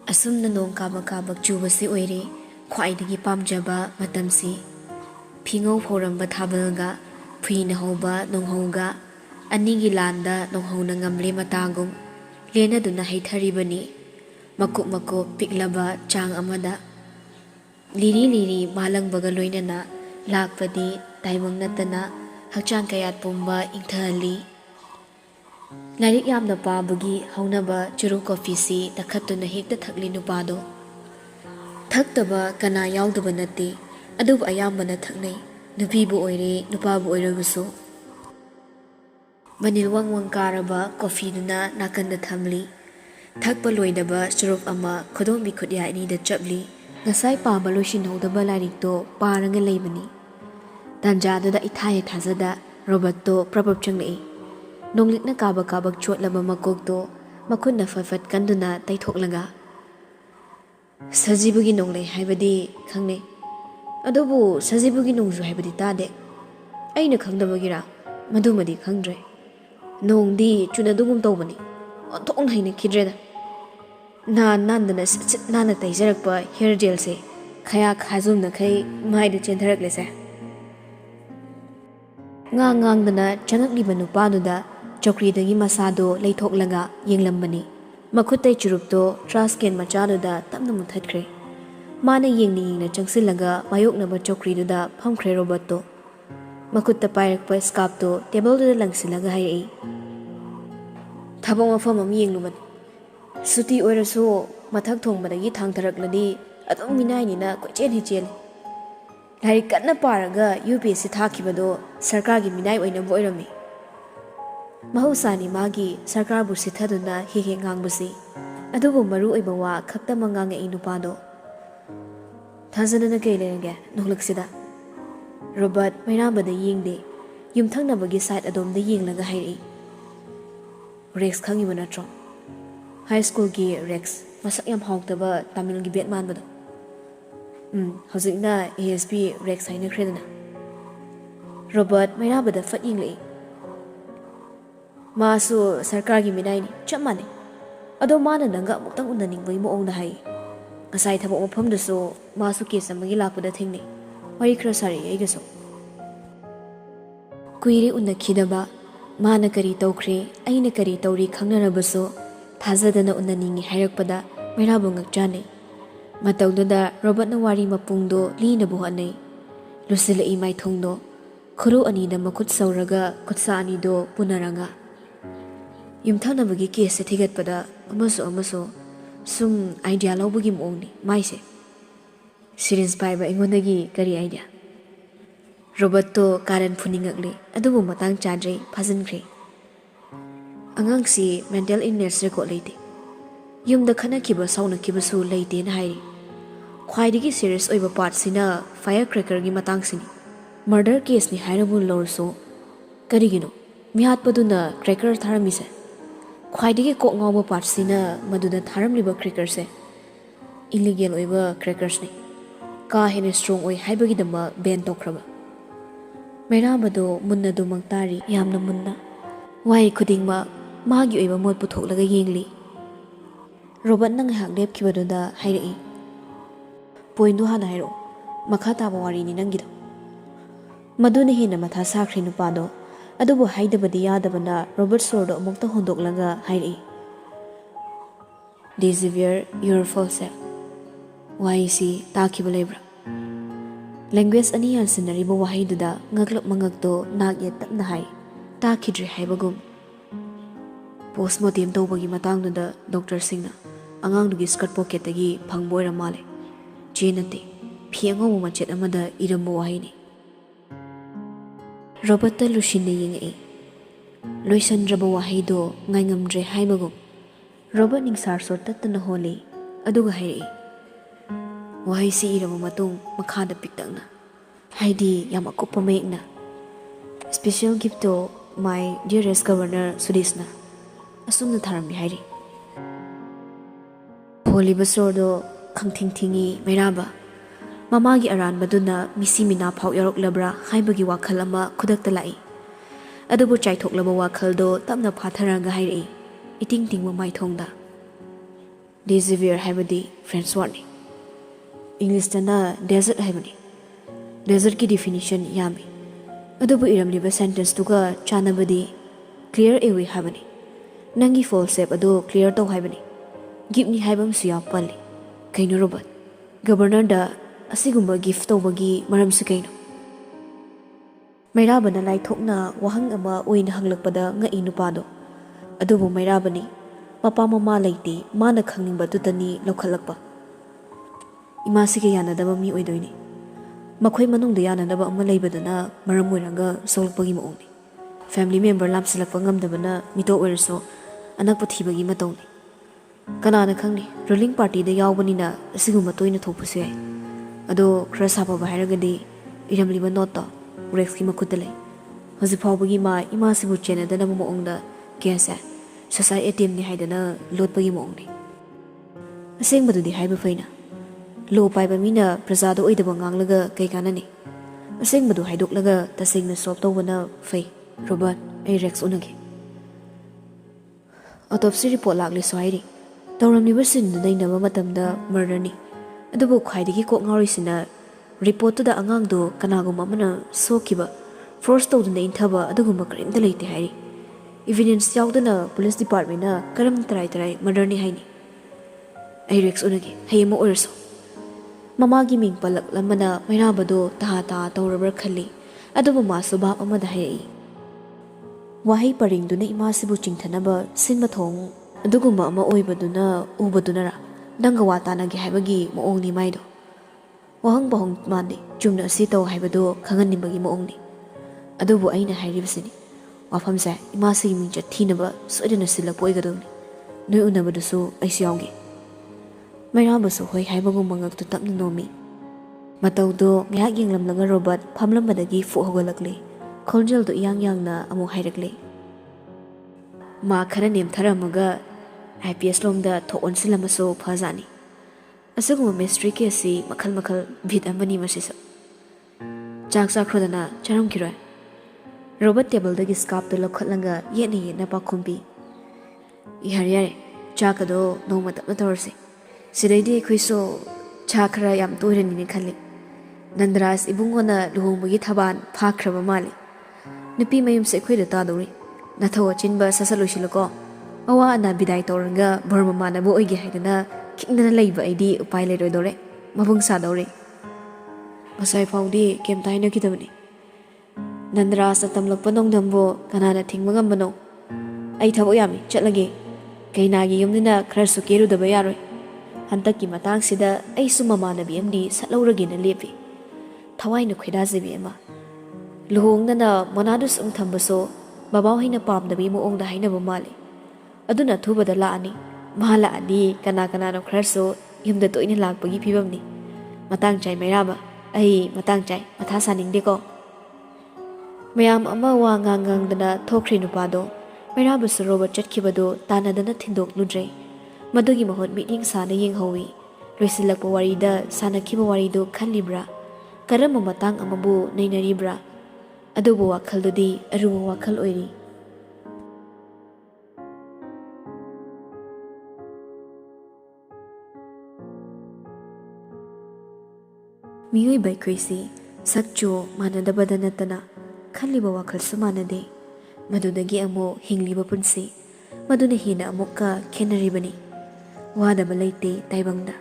ꯑꯁꯨꯝꯅ ꯅꯣꯡ ꯀꯥꯕꯛ ꯆꯨꯕꯁꯤ ꯑꯣꯏꯔꯦ ꯈ꯭ꯋꯥꯏꯗꯒꯤ ꯄꯥꯝꯖꯕ ꯃꯇꯝꯁꯤ꯫ ꯐꯤꯉꯧ ꯐꯧꯔꯝꯕ ꯊꯥꯕꯜꯒ ꯐꯨꯏꯅ ꯍꯧꯕ ꯅꯣꯡꯍꯧꯒ ꯑꯅꯤꯒꯤ ꯂꯥꯟꯗ ꯅꯣꯡꯍꯧꯅ ꯉꯝꯂꯦ ꯃꯇꯥꯒꯨꯝ ꯂꯦꯟꯅꯗꯨꯅ ꯍꯩꯊꯔꯤꯕꯅꯤ ꯃꯀꯨꯞ ꯃꯀꯨꯞ ꯄꯤꯛꯂꯕ ꯆꯥꯡ ꯑꯃꯗ꯫ ꯂꯤꯔꯤ ꯂꯤꯔꯤ ꯃꯥꯂꯪꯕꯒ ꯂꯣꯏꯅꯅ ꯂꯥꯛꯄꯗꯤ ꯇꯥꯏꯕꯪ ꯅꯠꯇꯅ ꯍꯛꯆꯥꯡ ꯀꯌꯥꯠ ꯄꯨꯝꯕ ꯏꯪꯊꯍꯜꯂꯤ꯫ ꯂꯥꯏꯔꯤꯛ ꯌꯥꯝꯅ ꯄꯥꯕꯒꯤ ꯍꯧꯅꯕ ꯆꯨꯔꯨꯞ ꯀꯣꯐꯤꯁꯤ ꯇꯛꯈꯠꯇꯨꯅ ꯍꯦꯛꯇ ꯊꯛꯂꯤ ꯅꯨꯄꯥꯗꯣ꯫ ꯊꯛꯇꯕ ꯀꯅꯥ ꯌꯥꯎꯗꯕ ꯅꯠꯇꯦ, ꯑꯗꯨꯕꯨ ꯑꯌꯥꯝꯕꯅ ꯊꯛꯅꯩ, ꯅꯨꯄꯤꯕꯨ ꯑꯣꯏꯔꯦ ꯅꯨꯄꯥꯕꯨ ꯑꯣꯏꯔꯕꯁꯨ꯫ ꯃꯅꯤꯜ ꯋꯪ ꯋꯪ ꯀꯥꯔꯕ ꯀꯣꯐꯤꯗꯨꯅ ꯅꯥꯀꯟꯗ ꯊꯝꯂꯤ꯫ ꯊꯛꯄ ꯂꯣꯏꯗꯕ ꯆꯨꯔꯨꯞ ꯑꯃ ꯈꯨꯗꯣꯝꯕꯤ ꯈꯨꯠꯌꯥꯏ ꯑꯅꯤꯗ ꯆꯞꯂꯤ꯫ ꯉꯁꯥꯏ ꯄꯥꯕ ꯂꯣꯏꯁꯤꯟꯍꯧꯗꯕ ꯂꯥꯏꯔꯤꯛꯇꯣ ꯄꯥꯔꯒ ꯂꯩꯕꯅꯤ꯫ ꯇꯥꯟꯖꯥꯗꯨꯗ ꯏꯊꯥ ꯊꯥꯖꯗ ꯔꯣꯕꯔꯠꯇꯣ ꯄ꯭ꯔꯞ ꯆꯪꯂꯛꯏ꯫ ꯅꯣꯡꯂꯤꯛꯅ ꯀꯥꯕꯛ ꯆꯣꯠꯂꯕ ꯃꯀꯣꯛꯇꯣ ꯃꯈꯨꯠꯅ ꯐꯠ ꯀꯟꯗꯨꯅ ꯇꯩꯊꯣꯛꯂꯒ, ꯁꯖꯤꯕꯨꯒꯤ ꯅꯣꯡꯂꯩ ꯍꯥꯏꯕꯗꯤ ꯈꯪꯅꯩ, ꯑꯗꯨꯕꯨ ꯁꯖꯤꯕꯨꯒꯤ ꯅꯣꯡꯖꯨ ꯍꯥꯏꯕꯗꯤ ꯇꯥꯗꯦ꯫ ꯑꯩꯅ ꯈꯪꯗꯕꯒꯤꯔꯥ? ꯃꯗꯨꯃꯗꯤ ꯈꯪꯗ꯭ꯔꯦ꯫ ꯅꯣꯡꯗꯤ ꯆꯨꯅꯗꯨꯒꯨꯝ ꯇꯧꯕꯅꯤ, ꯑꯣꯟꯊꯣꯛꯅ ꯍꯩꯅꯈꯤꯗ꯭ꯔꯦꯗ꯫ ꯅꯥꯟꯗꯅ ꯁꯤꯠ ꯅꯥꯟꯅ ꯇꯩꯖꯔꯛꯄ ꯍꯤꯌꯔ ꯖꯦꯜꯁꯦ ꯈꯌꯥ ꯈꯥꯖꯨꯝꯅꯈꯩ ꯃꯥꯏꯗ ꯆꯦꯟꯊꯔꯛꯂꯦꯁꯦ꯫ ꯉꯥꯡꯗꯅ ꯆꯪꯉꯛꯂꯤꯕ ꯅꯨꯄꯥꯗꯨꯗ ꯆꯧꯀ꯭ꯔꯤꯗꯒꯤ ꯃꯁꯥꯗꯣ ꯂꯩꯊꯣꯛꯂꯒ ꯌꯦꯡꯂꯝꯕꯅꯤ꯫ ꯃꯈꯨꯠꯇꯩ ꯆꯨꯔꯨꯞꯇꯣ ꯇ꯭ꯔꯥꯁ ꯀꯦꯟ ꯃꯆꯥꯗꯨꯗ ꯇꯞꯅ ꯃꯨꯊꯠꯈ꯭ꯔꯦ꯫ ꯃꯥꯅ ꯌꯦꯡꯅ ꯆꯪꯁꯤꯜꯂꯒ ꯃꯥꯌꯣꯛꯅꯕ ꯆꯧꯀ꯭ꯔꯤꯗꯨꯗ ꯐꯝꯈ꯭ꯔꯦ ꯔꯣꯕꯔꯠꯇꯣ꯫ ꯃꯈꯨꯠꯇ ꯄꯥꯏꯔꯛꯄ ꯁ꯭ꯀꯥꯞꯇꯣ ꯇꯦꯕꯜꯗꯨꯗ ꯂꯪꯁꯤꯜꯂꯒ ꯍꯥꯏꯔꯛꯏ, ꯊꯕꯛ ꯃꯐꯝ ꯑꯃ ꯌꯦꯡꯂꯨꯕꯅꯤ꯫ ꯁꯨꯇꯤ ꯑꯣꯏꯔꯁꯨ ꯃꯊꯛ ꯊꯣꯡꯕꯗꯒꯤ ꯊꯥꯡꯊꯔꯛꯂꯗꯤ ꯑꯗꯨꯝ ꯃꯤꯅꯥꯏꯅꯤꯅ ꯀꯣꯏꯆꯦꯜ ꯆꯦꯜꯂꯤ꯫ ꯂꯥꯏꯔꯤꯛ ꯀꯟꯅ ꯄꯥꯔꯒ UPSC ꯊꯥꯈꯤꯕꯗꯣ ꯁꯔꯀꯥꯔꯒꯤ ꯃꯤꯅꯥꯏ ꯑꯣꯏꯅꯕ ꯑꯣꯏꯔꯝꯃꯤ꯫ ꯃꯍꯧꯁꯥꯅꯤ ꯃꯥꯒꯤ ꯁꯔꯀꯥꯔꯕꯨ ꯁꯤꯊꯗꯨꯅ ꯍꯦꯛ ꯉꯥꯡꯕꯁꯤ, ꯑꯗꯨꯕꯨ ꯃꯔꯨ ꯑꯣꯏꯕ ꯋꯥ ꯈꯛꯇꯃꯛ ꯉꯥꯡꯉꯛꯏ ꯅꯨꯄꯥꯗꯣ꯫ ꯊꯥꯖꯗꯅ ꯀꯩ ꯂꯩꯔꯒꯦ ꯅꯣꯡꯂꯛꯁꯤꯗ? ꯔꯣꯕꯔꯠ ꯃꯩꯔꯥꯕꯗ ꯌꯦꯡꯗꯦ, ꯌꯨꯝꯊꯪꯅꯕꯒꯤ ꯁꯥꯏꯠ ꯑꯗꯣꯝꯗ ꯌꯦꯡꯂꯒ ꯍꯥꯏꯔꯛꯏ, ꯔꯦꯛꯁ ꯈꯪꯉꯤꯕ ꯅꯠꯇ꯭ꯔꯣ? ꯍꯥꯏ ꯁ꯭ꯀꯨꯜꯒꯤ ꯔꯦꯛꯁ, ꯃꯁꯛ ꯌꯥꯝ ꯍꯥꯎꯇꯕ ꯇꯥꯃꯤꯜꯒꯤ ꯕꯦꯠ ꯃꯥꯟꯕꯗꯣ꯫ ꯍꯧꯖꯤꯛꯅ ASP ꯔꯦꯛꯁ ꯍꯥꯏꯅꯈ꯭ꯔꯦꯗꯅ꯫ ꯔꯣꯕꯔꯠ ꯃꯩꯔꯥꯕꯗ ꯐꯠ ꯌꯦꯡꯂꯛꯏ꯫ ꯃꯥꯁꯨ ꯁꯔꯀꯥꯔꯒꯤ ꯃꯤꯅꯥꯏꯅꯤ, ꯆꯞ ꯃꯥꯟꯅꯩ꯫ ꯑꯗꯣ ꯃꯥꯅ ꯅꯪꯒ ꯑꯃꯨꯛꯇꯪ ꯎꯅꯅꯤꯡꯕꯒꯤ ꯃꯑꯣꯡꯗ ꯍꯥꯏꯌꯦ꯫ ꯉꯁꯥꯏ ꯊꯕꯛ ꯃꯐꯝꯗꯁꯨ ꯃꯥꯁꯨ ꯀꯦꯁ ꯑꯃꯒꯤ ꯂꯥꯛꯄꯗ ꯊꯦꯡꯅꯩ, ꯋꯥꯔꯤ ꯈꯔ ꯁꯥꯔꯛꯏ ꯑꯩꯒꯁꯨ꯫ ꯀꯨꯏꯔꯦ ꯎꯅꯈꯤꯗꯕ, ꯃꯥꯅ ꯀꯔꯤ ꯇꯧꯈ꯭ꯔꯦ ꯑꯩꯅ ꯀꯔꯤ ꯇꯧꯔꯤ ꯈꯪꯅꯔꯕꯁꯨ ꯊꯥꯖꯗꯅ ꯎꯅꯅꯤꯡꯉꯤ ꯍꯥꯏꯔꯛꯄꯗ ꯃꯩꯔꯥꯕꯨ ꯉꯛꯆꯥꯅꯩ꯫ ꯃꯇꯧꯗꯨꯗ ꯔꯣꯕꯔꯠꯅ ꯋꯥꯔꯤ ꯃꯄꯨꯡꯗꯣ ꯂꯤꯅꯕ ꯍꯣꯠꯅꯩ꯫ ꯂꯨꯁꯤꯜꯂꯛꯏ ꯃꯥꯏꯊꯣꯡꯗꯣ, ꯈꯨꯔꯨ ꯑꯅꯤꯗ ꯃꯈꯨꯠ ꯁꯧꯔꯒ ꯈꯨꯠꯁꯥ ꯑꯅꯤꯗꯣ ꯄꯨꯅꯔꯒ꯫ ꯌꯨꯝꯊꯪꯅꯕꯒꯤ ꯀꯦꯁꯁꯦ ꯊꯤꯒꯠꯄꯗ ꯑꯃꯁꯨ ꯁꯨꯝ ꯑꯥꯏꯗꯤꯌꯥ ꯂꯧꯕꯒꯤ ꯃꯑꯣꯡꯅꯤ ꯃꯥꯏꯁꯦ꯫ ꯁꯤꯔꯤꯟꯁ ꯄꯥꯏꯕ ꯑꯩꯉꯣꯟꯗꯒꯤ ꯀꯔꯤ ꯑꯥꯏꯗꯤꯌꯥ? ꯔꯣꯕꯔꯠꯇꯣ ꯀꯥꯔꯟ ꯐꯨꯅꯤꯡꯉꯛꯂꯦ, ꯑꯗꯨꯕꯨ ꯃꯇꯥꯡ ꯆꯥꯗ꯭ꯔꯦ ꯐꯥꯖꯤꯟꯈ꯭ꯔꯦ꯫ ꯑꯉꯥꯡꯁꯤ ꯃꯦꯟꯇꯦꯜ ꯏꯜꯅꯦꯁ ꯔꯦꯀꯣꯔꯠ ꯂꯩꯇꯦ, ꯌꯨꯝꯗ ꯈꯠꯅꯈꯤꯕ ꯁꯥꯎꯅꯈꯤꯕꯁꯨ ꯂꯩꯇꯦꯅ ꯍꯥꯏꯔꯤ꯫ ꯈ꯭ꯋꯥꯏꯗꯒꯤ ꯁꯤꯔꯤꯌꯁ ꯑꯣꯏꯕ ꯄꯥꯔꯠꯁꯤꯅ ꯐꯥꯌꯔ ꯀ꯭ꯔꯦꯀꯔꯒꯤ ꯃꯇꯥꯡꯁꯤꯅꯤ꯫ ꯃꯔꯗꯔ ꯀꯦꯁꯅꯤ ꯍꯥꯏꯔꯕꯨ ꯂꯧꯔꯁꯨ ꯀꯔꯤꯒꯤꯅꯣ ꯃꯤꯍꯥꯠꯄꯗꯨꯅ ꯀ꯭ꯔꯦꯀꯔ ꯊꯥꯔꯝꯃꯤꯁꯦ? ꯈ꯭ꯋꯥꯏꯗꯒꯤ ꯀꯣꯛ ꯉꯥꯎꯕ ꯄꯥꯔꯠꯁꯤꯅ ꯃꯗꯨꯗ ꯊꯥꯔꯝꯂꯤꯕ ꯀ꯭ꯔꯦꯀꯔꯁꯦ ꯏꯂꯤꯒꯦꯜ ꯑꯣꯏꯕ ꯀ꯭ꯔꯦꯀꯔꯁꯅꯤ, ꯀꯥ ꯍꯦꯟꯅ ꯁ꯭ꯇꯔꯣꯡ ꯑꯣꯏ ꯍꯥꯏꯕꯒꯤꯗꯃꯛ ꯕꯦꯟ ꯇꯧꯈ꯭ꯔꯕ꯫ ꯃꯩꯔꯥꯕꯗꯣ ꯃꯨꯟꯅ ꯗꯨꯃꯛ ꯇꯥꯔꯤ, ꯌꯥꯝꯅ ꯃꯨꯟꯅ꯫ ꯋꯥꯍꯩ ꯈꯨꯗꯤꯡꯃꯛ ꯃꯥꯒꯤ ꯑꯣꯏꯕ ꯃꯣꯠ ꯄꯨꯊꯣꯛꯂꯒ ꯌꯦꯡꯂꯤ꯫ ꯔꯣꯕꯔꯠꯅ ꯉꯥꯏꯍꯥꯛ ꯂꯦꯞꯈꯤꯕꯗꯨꯗ ꯍꯥꯏꯔꯛꯏ, ꯄꯣꯏꯟꯗꯨ ꯍꯥꯟꯅ ꯍꯥꯏꯔꯛꯑꯣ, ꯃꯈꯥ ꯇꯥꯕ ꯋꯥꯔꯤꯅꯤ ꯅꯪꯒꯤꯗꯣ꯫ ꯃꯗꯨꯅ ꯍꯦꯟꯅ ꯃꯊꯥ ꯁꯥꯈ꯭ꯔꯦ ꯅꯨꯄꯥꯗꯣ, ꯑꯗꯨꯕꯨ ꯍꯥꯏꯗꯕꯗꯤ ꯌꯥꯗꯕꯅ ꯔꯣꯕꯔꯠ ꯁꯣꯔꯗꯣ ꯑꯃꯨꯛꯇ ꯍꯣꯟꯗꯣꯛꯂꯒ ꯍꯥꯏꯔꯛꯏ, ꯗꯤꯖꯤꯚꯤꯌꯔ ꯌꯣꯔ ꯐꯣꯜꯁꯦ꯫ ꯋꯥꯍꯩꯁꯤ ꯇꯥꯈꯤꯕ ꯂꯩꯕ꯭ꯔꯥ? ꯂꯦꯡꯒ꯭ꯋꯦꯖ ꯑꯅꯤ ꯌꯥꯟꯁꯤꯟꯅꯔꯤꯕ ꯋꯥꯍꯩꯗꯨꯗ ꯉꯛꯂꯞ ꯃꯉꯛꯇꯣ ꯅꯥꯛ ꯌꯦꯠ ꯇꯞꯅ ꯍꯥꯏ, ꯇꯥꯈꯤꯗ꯭ꯔꯦ ꯍꯥꯏꯕꯒꯨꯝ꯫ ꯄꯣꯁꯃꯣꯔꯇꯦꯝ ꯇꯧꯕꯒꯤ ꯃꯇꯥꯡꯗꯨꯗ ꯗꯣꯛꯇꯔꯁꯤꯡꯅ ꯑꯉꯥꯡꯗꯨꯒꯤ ꯁ꯭ꯀꯔꯠ ꯄꯣꯀꯦꯠꯇꯒꯤ ꯐꯪꯕ ꯑꯣꯏꯔ ꯃꯥꯜꯂꯦ, ꯆꯦ ꯅꯠꯇꯦ, ꯐꯤ ꯑꯉꯧꯕ ꯃꯆꯦꯠ ꯑꯃꯗ ꯏꯔꯝꯕ ꯋꯥꯍꯩꯅꯤ꯫ Robert Lucinda yingi. Loisandraba wahaido ngaingamdre haibagum. Robert Ningsar Sortatana Holi, Aduga Hai. Wahai si irama matung makada piktangna. Haidi Yamakopa Megna. Special gift to my dearest Governor Sudisna. Asumna Tharam Bihari. Holy Basordo Kangting Tingi Meraba. Mamagi Aran Baduna Misi Mina Pau Yorok Labra Haibagi Wakalama Kudatalai. Adubu Chaitok Laba Wakaldo Tamna Pataranga Hai. Iting Ting Mamai Tonga. Desivere Habadi, Friends Warning. English Tana Desert Habadi. Desert ki definition Yami. Adubu Iramliba sentence Tuga Chanabadi. Clear away Habani. Nangi fall sep ado clear to Habani. Give me Habam Suya Pali. Kaino Robert. Governor da Asigumba gift over gi Maram Sukaino. Mairabana Lai Tokna Wahang Ama Uin Hanglakpada Nga Inupado. Adubu Mairabani. Papa Mama Laiti, Mana Kanging Batutani Lokalakpa. Imasiki Yana Daba Mi Uidoni. Makoy Manung Diana Daba Malaybadana, Maramuranga, Solpagi Moni. Family member Lapsalapangam Dabana, Mito Urso, Anapotibagi Matoni. Kanana Kangi, ruling party the Yawanina, Sigumatoina Topusue. Ado Krasapa Baharagadi, Iramliba Nota, Rexki Makutale. Hosipabagi Ma, Imasibu Chena, the Namonda, Gasa. Society ni haidana lot pagi mongni. Aseng badu di haiba faina. Lo pai ba mina prasado oidaba nganglaga kai kanani. Aseng badu haidok laga taseng na solve tawna fai. Robert ay Rex unagi. Autopsy report lagli soiri. Tawramni basin na nainaba matamda murder ni. Adubu khaidigi kok ngarisina report to da angang do kanaguma mana sokiba. Force tawduna inthaba aduguma karimta leite hairi. Evidence yaudana police department na karam tarai murder ni haini. Ay Rex unagi hayemo urso. Mamagi ming palak lamana mairabado taha tawrabar khali. Adubu masuba amada hai. Wahay paring duna imasibu chingthanaba sinba thong aduguma ama oibaduna ubadunara nangawata nagi haibagi moong ni maido. Wahang bahong mandi chumna si taw haibado khanganibagi moong ni. Adubu aina hairibasini. Wafamse imasi mincha thinaba soidana silak poigadoni. Noi unabadusu aisiyawgi. Mairabasu hoi haibagu mangak tu tapna nomi. Mataudo ngayak yenglamlaga Robert phamlambadagi fu hogalakli. Khonjal do yang na amu hairakli. Ma khara nemtharamaga IPS lomda thokon silamaso phajani. Asuguma mystery case makal bhit amani masisa. Chak khrodana charam kiroi. Robert table dagi scarf to lokhatlanga yeni napa khumbi. Ihariare chakado no mata torse. Sidaidi khuiso chakra yam toirani ni khali. Nandras ibungona luhongbagi thaban phakraba mali. Nupi mayum se khuida ta dori. Natho chinba sasalushilako. Awa na bidai toranga burma mana bo oige haidana kingdana leiba aidi upai leroi dore. Mabung sa dore. Masai faudi kem taina kitabani. Nandras tamlakpa nongdambo kanana thingmagambano. Ai thabo yami chatlage. Kainagi yumdina kharasu kerudaba yaroi. Hantakki matangsida ai sumamanabi amdi satlawragena lepi. Thawaina khoidajibi ama. Luhongnana monadus thambaso babaw haina pamdabi moongda hainaba mali. Aduna thubada laani. Mahala ani kana no kharasu yumda toina lakpagi phibamni. Matang chai mairaba. Ai matang chai matha saningdeko. Mayam ama wa ngangang thokri nupado mairabasu Robert chatkibado tanadana thindok ludre madugi mahot meeting sana yenghowi loisilakpa warida sanakiba warido khalibra karama matang amabu nainaribra adubu wakhaldudi aruwa wakhal oiri miyoi bai koisi sakcho manadabada natana khaliba wakhal sumanade madudagi amo hingliba punsi maduna hina amukka khenaribani wadaba leite taibangda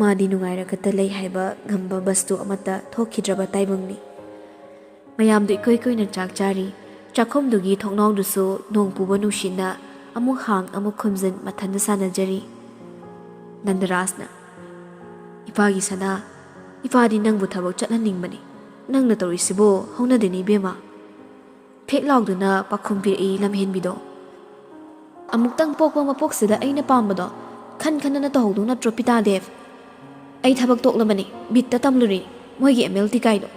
madi nungairagata lei haiba ngamba bastu amata thokhidraba taibangni mayamdu ikoi na chak chari chakhomdugi thongnawdusu nongpuba nushina amu hang amu khumjin mathanda sanajari Nandarasna ipagi sana ipadi nangbu thabak chathaningbani nangna torisibo haunadeni bema ꯐꯦꯛ ꯂꯥꯎꯗꯨꯅ ꯄꯥꯈꯨꯝ ꯄꯤꯔꯛꯏ ꯂꯝꯍꯦꯟꯕꯤꯗꯣ꯫ ꯑꯃꯨꯛꯇꯪ ꯄꯣꯛꯄ ꯃꯄꯣꯛꯁꯤꯗ ꯑꯩꯅ ꯄꯥꯝꯕꯗꯣ ꯈꯟꯈꯟꯗꯅ ꯇꯧꯍꯧꯗꯧ ꯅꯠꯇ꯭ꯔꯣ ꯄꯤꯇꯥꯗꯦꯕ? ꯑꯩ ꯊꯕꯛ ꯇꯣꯛꯂꯕꯅꯤ, ꯕꯤꯠꯇ ꯇꯝꯂꯨꯔꯤ ꯃꯣꯏꯒꯤ MLT ꯀꯥꯏꯗꯣ꯫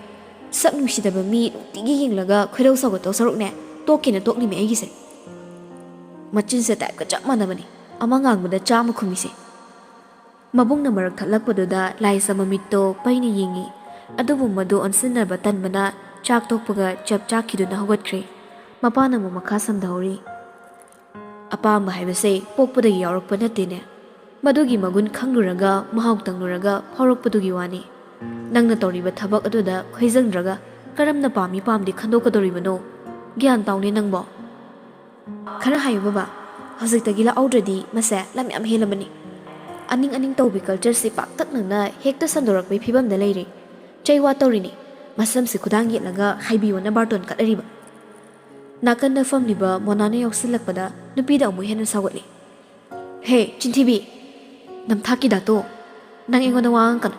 ꯁꯛ ꯅꯨꯡꯁꯤꯗꯕ ꯃꯤ ꯅꯨꯡꯇꯤꯒꯤ ꯌꯦꯡꯂꯒ ꯈꯣꯏꯗꯧ ꯁꯧꯒꯠꯇꯧ ꯁꯔꯨꯛꯅꯦ ꯇꯣꯛꯀꯦꯅ ꯇꯣꯛꯂꯤꯃꯤ ꯑꯩꯒꯤꯁꯦ꯫ ꯃꯆꯤꯟꯁꯦ ꯇꯥꯏꯞꯀ ꯆꯞ ꯃꯥꯟꯅꯕꯅꯤ, ꯑꯃ ꯉꯥꯡꯕꯗ ꯆꯥꯝꯃ ꯈꯨꯝꯃꯤꯁꯦ꯫ ꯃꯕꯨꯡꯅ ꯃꯔꯛ ꯊꯠꯂꯛꯄꯗꯨꯗ ꯂꯥꯏꯁ ꯃꯃꯤꯠꯇꯣ ꯄꯩꯅ ꯌꯦꯡꯉꯤ, ꯑꯗꯨꯕꯨ ꯃꯗꯨ ꯑꯣꯟꯁꯤꯟꯅꯕ ꯇꯟꯕꯅ ꯆꯥꯛ ꯇꯣꯛꯄꯒ ꯆꯞ ꯆꯥꯛꯈꯤꯗꯨꯅ ꯍꯧꯒꯠꯈ꯭ꯔꯦ꯫ ꯃꯄꯥꯅ ꯑꯃꯨꯛ ꯃꯈꯥ ꯁꯝꯊꯍꯧꯔꯤ꯫ ꯑꯄꯥꯝꯕ ꯍꯥꯏꯕꯁꯦ ꯄꯣꯛꯄꯗꯒꯤ ꯌꯥꯎꯔꯛꯄ ꯅꯠꯇꯦꯅꯦ, ꯃꯗꯨꯒꯤ ꯃꯒꯨꯟ ꯈꯪꯂꯨꯔꯒ ꯃꯍꯥꯎ ꯇꯪꯂꯨꯔꯒ ꯐꯥꯎꯔꯛꯄꯗꯨꯒꯤ ꯋꯥꯅꯤ꯫ ꯅꯪꯅ ꯇꯧꯔꯤꯕ ꯊꯕꯛ ꯑꯗꯨꯗ ꯈꯣꯏꯖꯪꯗ꯭ꯔꯒ ꯀꯔꯝꯅ ꯄꯥꯝꯃꯤ ꯄꯥꯝꯗꯦ ꯈꯟꯗꯣꯛꯀꯗꯧꯔꯤꯕꯅꯣ? ꯒ꯭ꯌꯥꯟ ꯇꯥꯎꯅꯦ ꯅꯪꯕꯣ꯫ ꯈꯔ ꯍꯥꯏꯌꯨ ꯕꯕꯥ, ꯍꯧꯖꯤꯛꯇꯒꯤ ꯂꯥꯛꯍꯧꯗ꯭ꯔꯗꯤ ꯃꯁꯦ ꯂꯝ ꯌꯥꯝ ꯍꯦꯜꯂꯕꯅꯤ꯫ ꯑꯅꯤꯡ ꯑꯅꯤꯡ ꯇꯧꯕꯤ ꯀꯜꯆꯔꯁꯤ ꯄꯥꯛꯇꯛꯅꯅ ꯍꯦꯛꯇ ꯁꯟꯗꯣꯔꯛꯄꯒꯤ ꯐꯤꯕꯝꯗ ꯂꯩꯔꯦ꯫ ꯆꯩ ꯋꯥ ꯇꯧꯔꯤꯅꯤ, ꯃꯁꯝꯁꯤ ꯈꯨꯗꯥꯡ ꯌꯦꯠꯂꯒ ꯍꯥꯏꯕꯤꯌꯣꯅ ꯕꯥꯔꯇꯣꯟ ꯀꯠꯂꯔꯤꯕ꯫ ꯅꯥꯀꯟꯗ ꯐꯝꯂꯤꯕ ꯃꯣꯅꯥꯅ ꯌꯥꯎꯁꯤꯜꯂꯛꯄꯗ ꯅꯨꯄꯤꯗ ꯑꯃꯨꯛ ꯍꯦꯟꯅ ꯁꯥꯎꯒꯠꯂꯤ꯫ ꯍꯦ ꯆꯤꯟꯊꯤꯕꯤ, ꯅꯝꯊꯥꯛꯀꯤ ꯗꯥꯇꯣ, ꯅꯪ ꯑꯩꯉꯣꯟꯗ ꯋꯥ ꯉꯥꯡꯀꯅꯨ꯫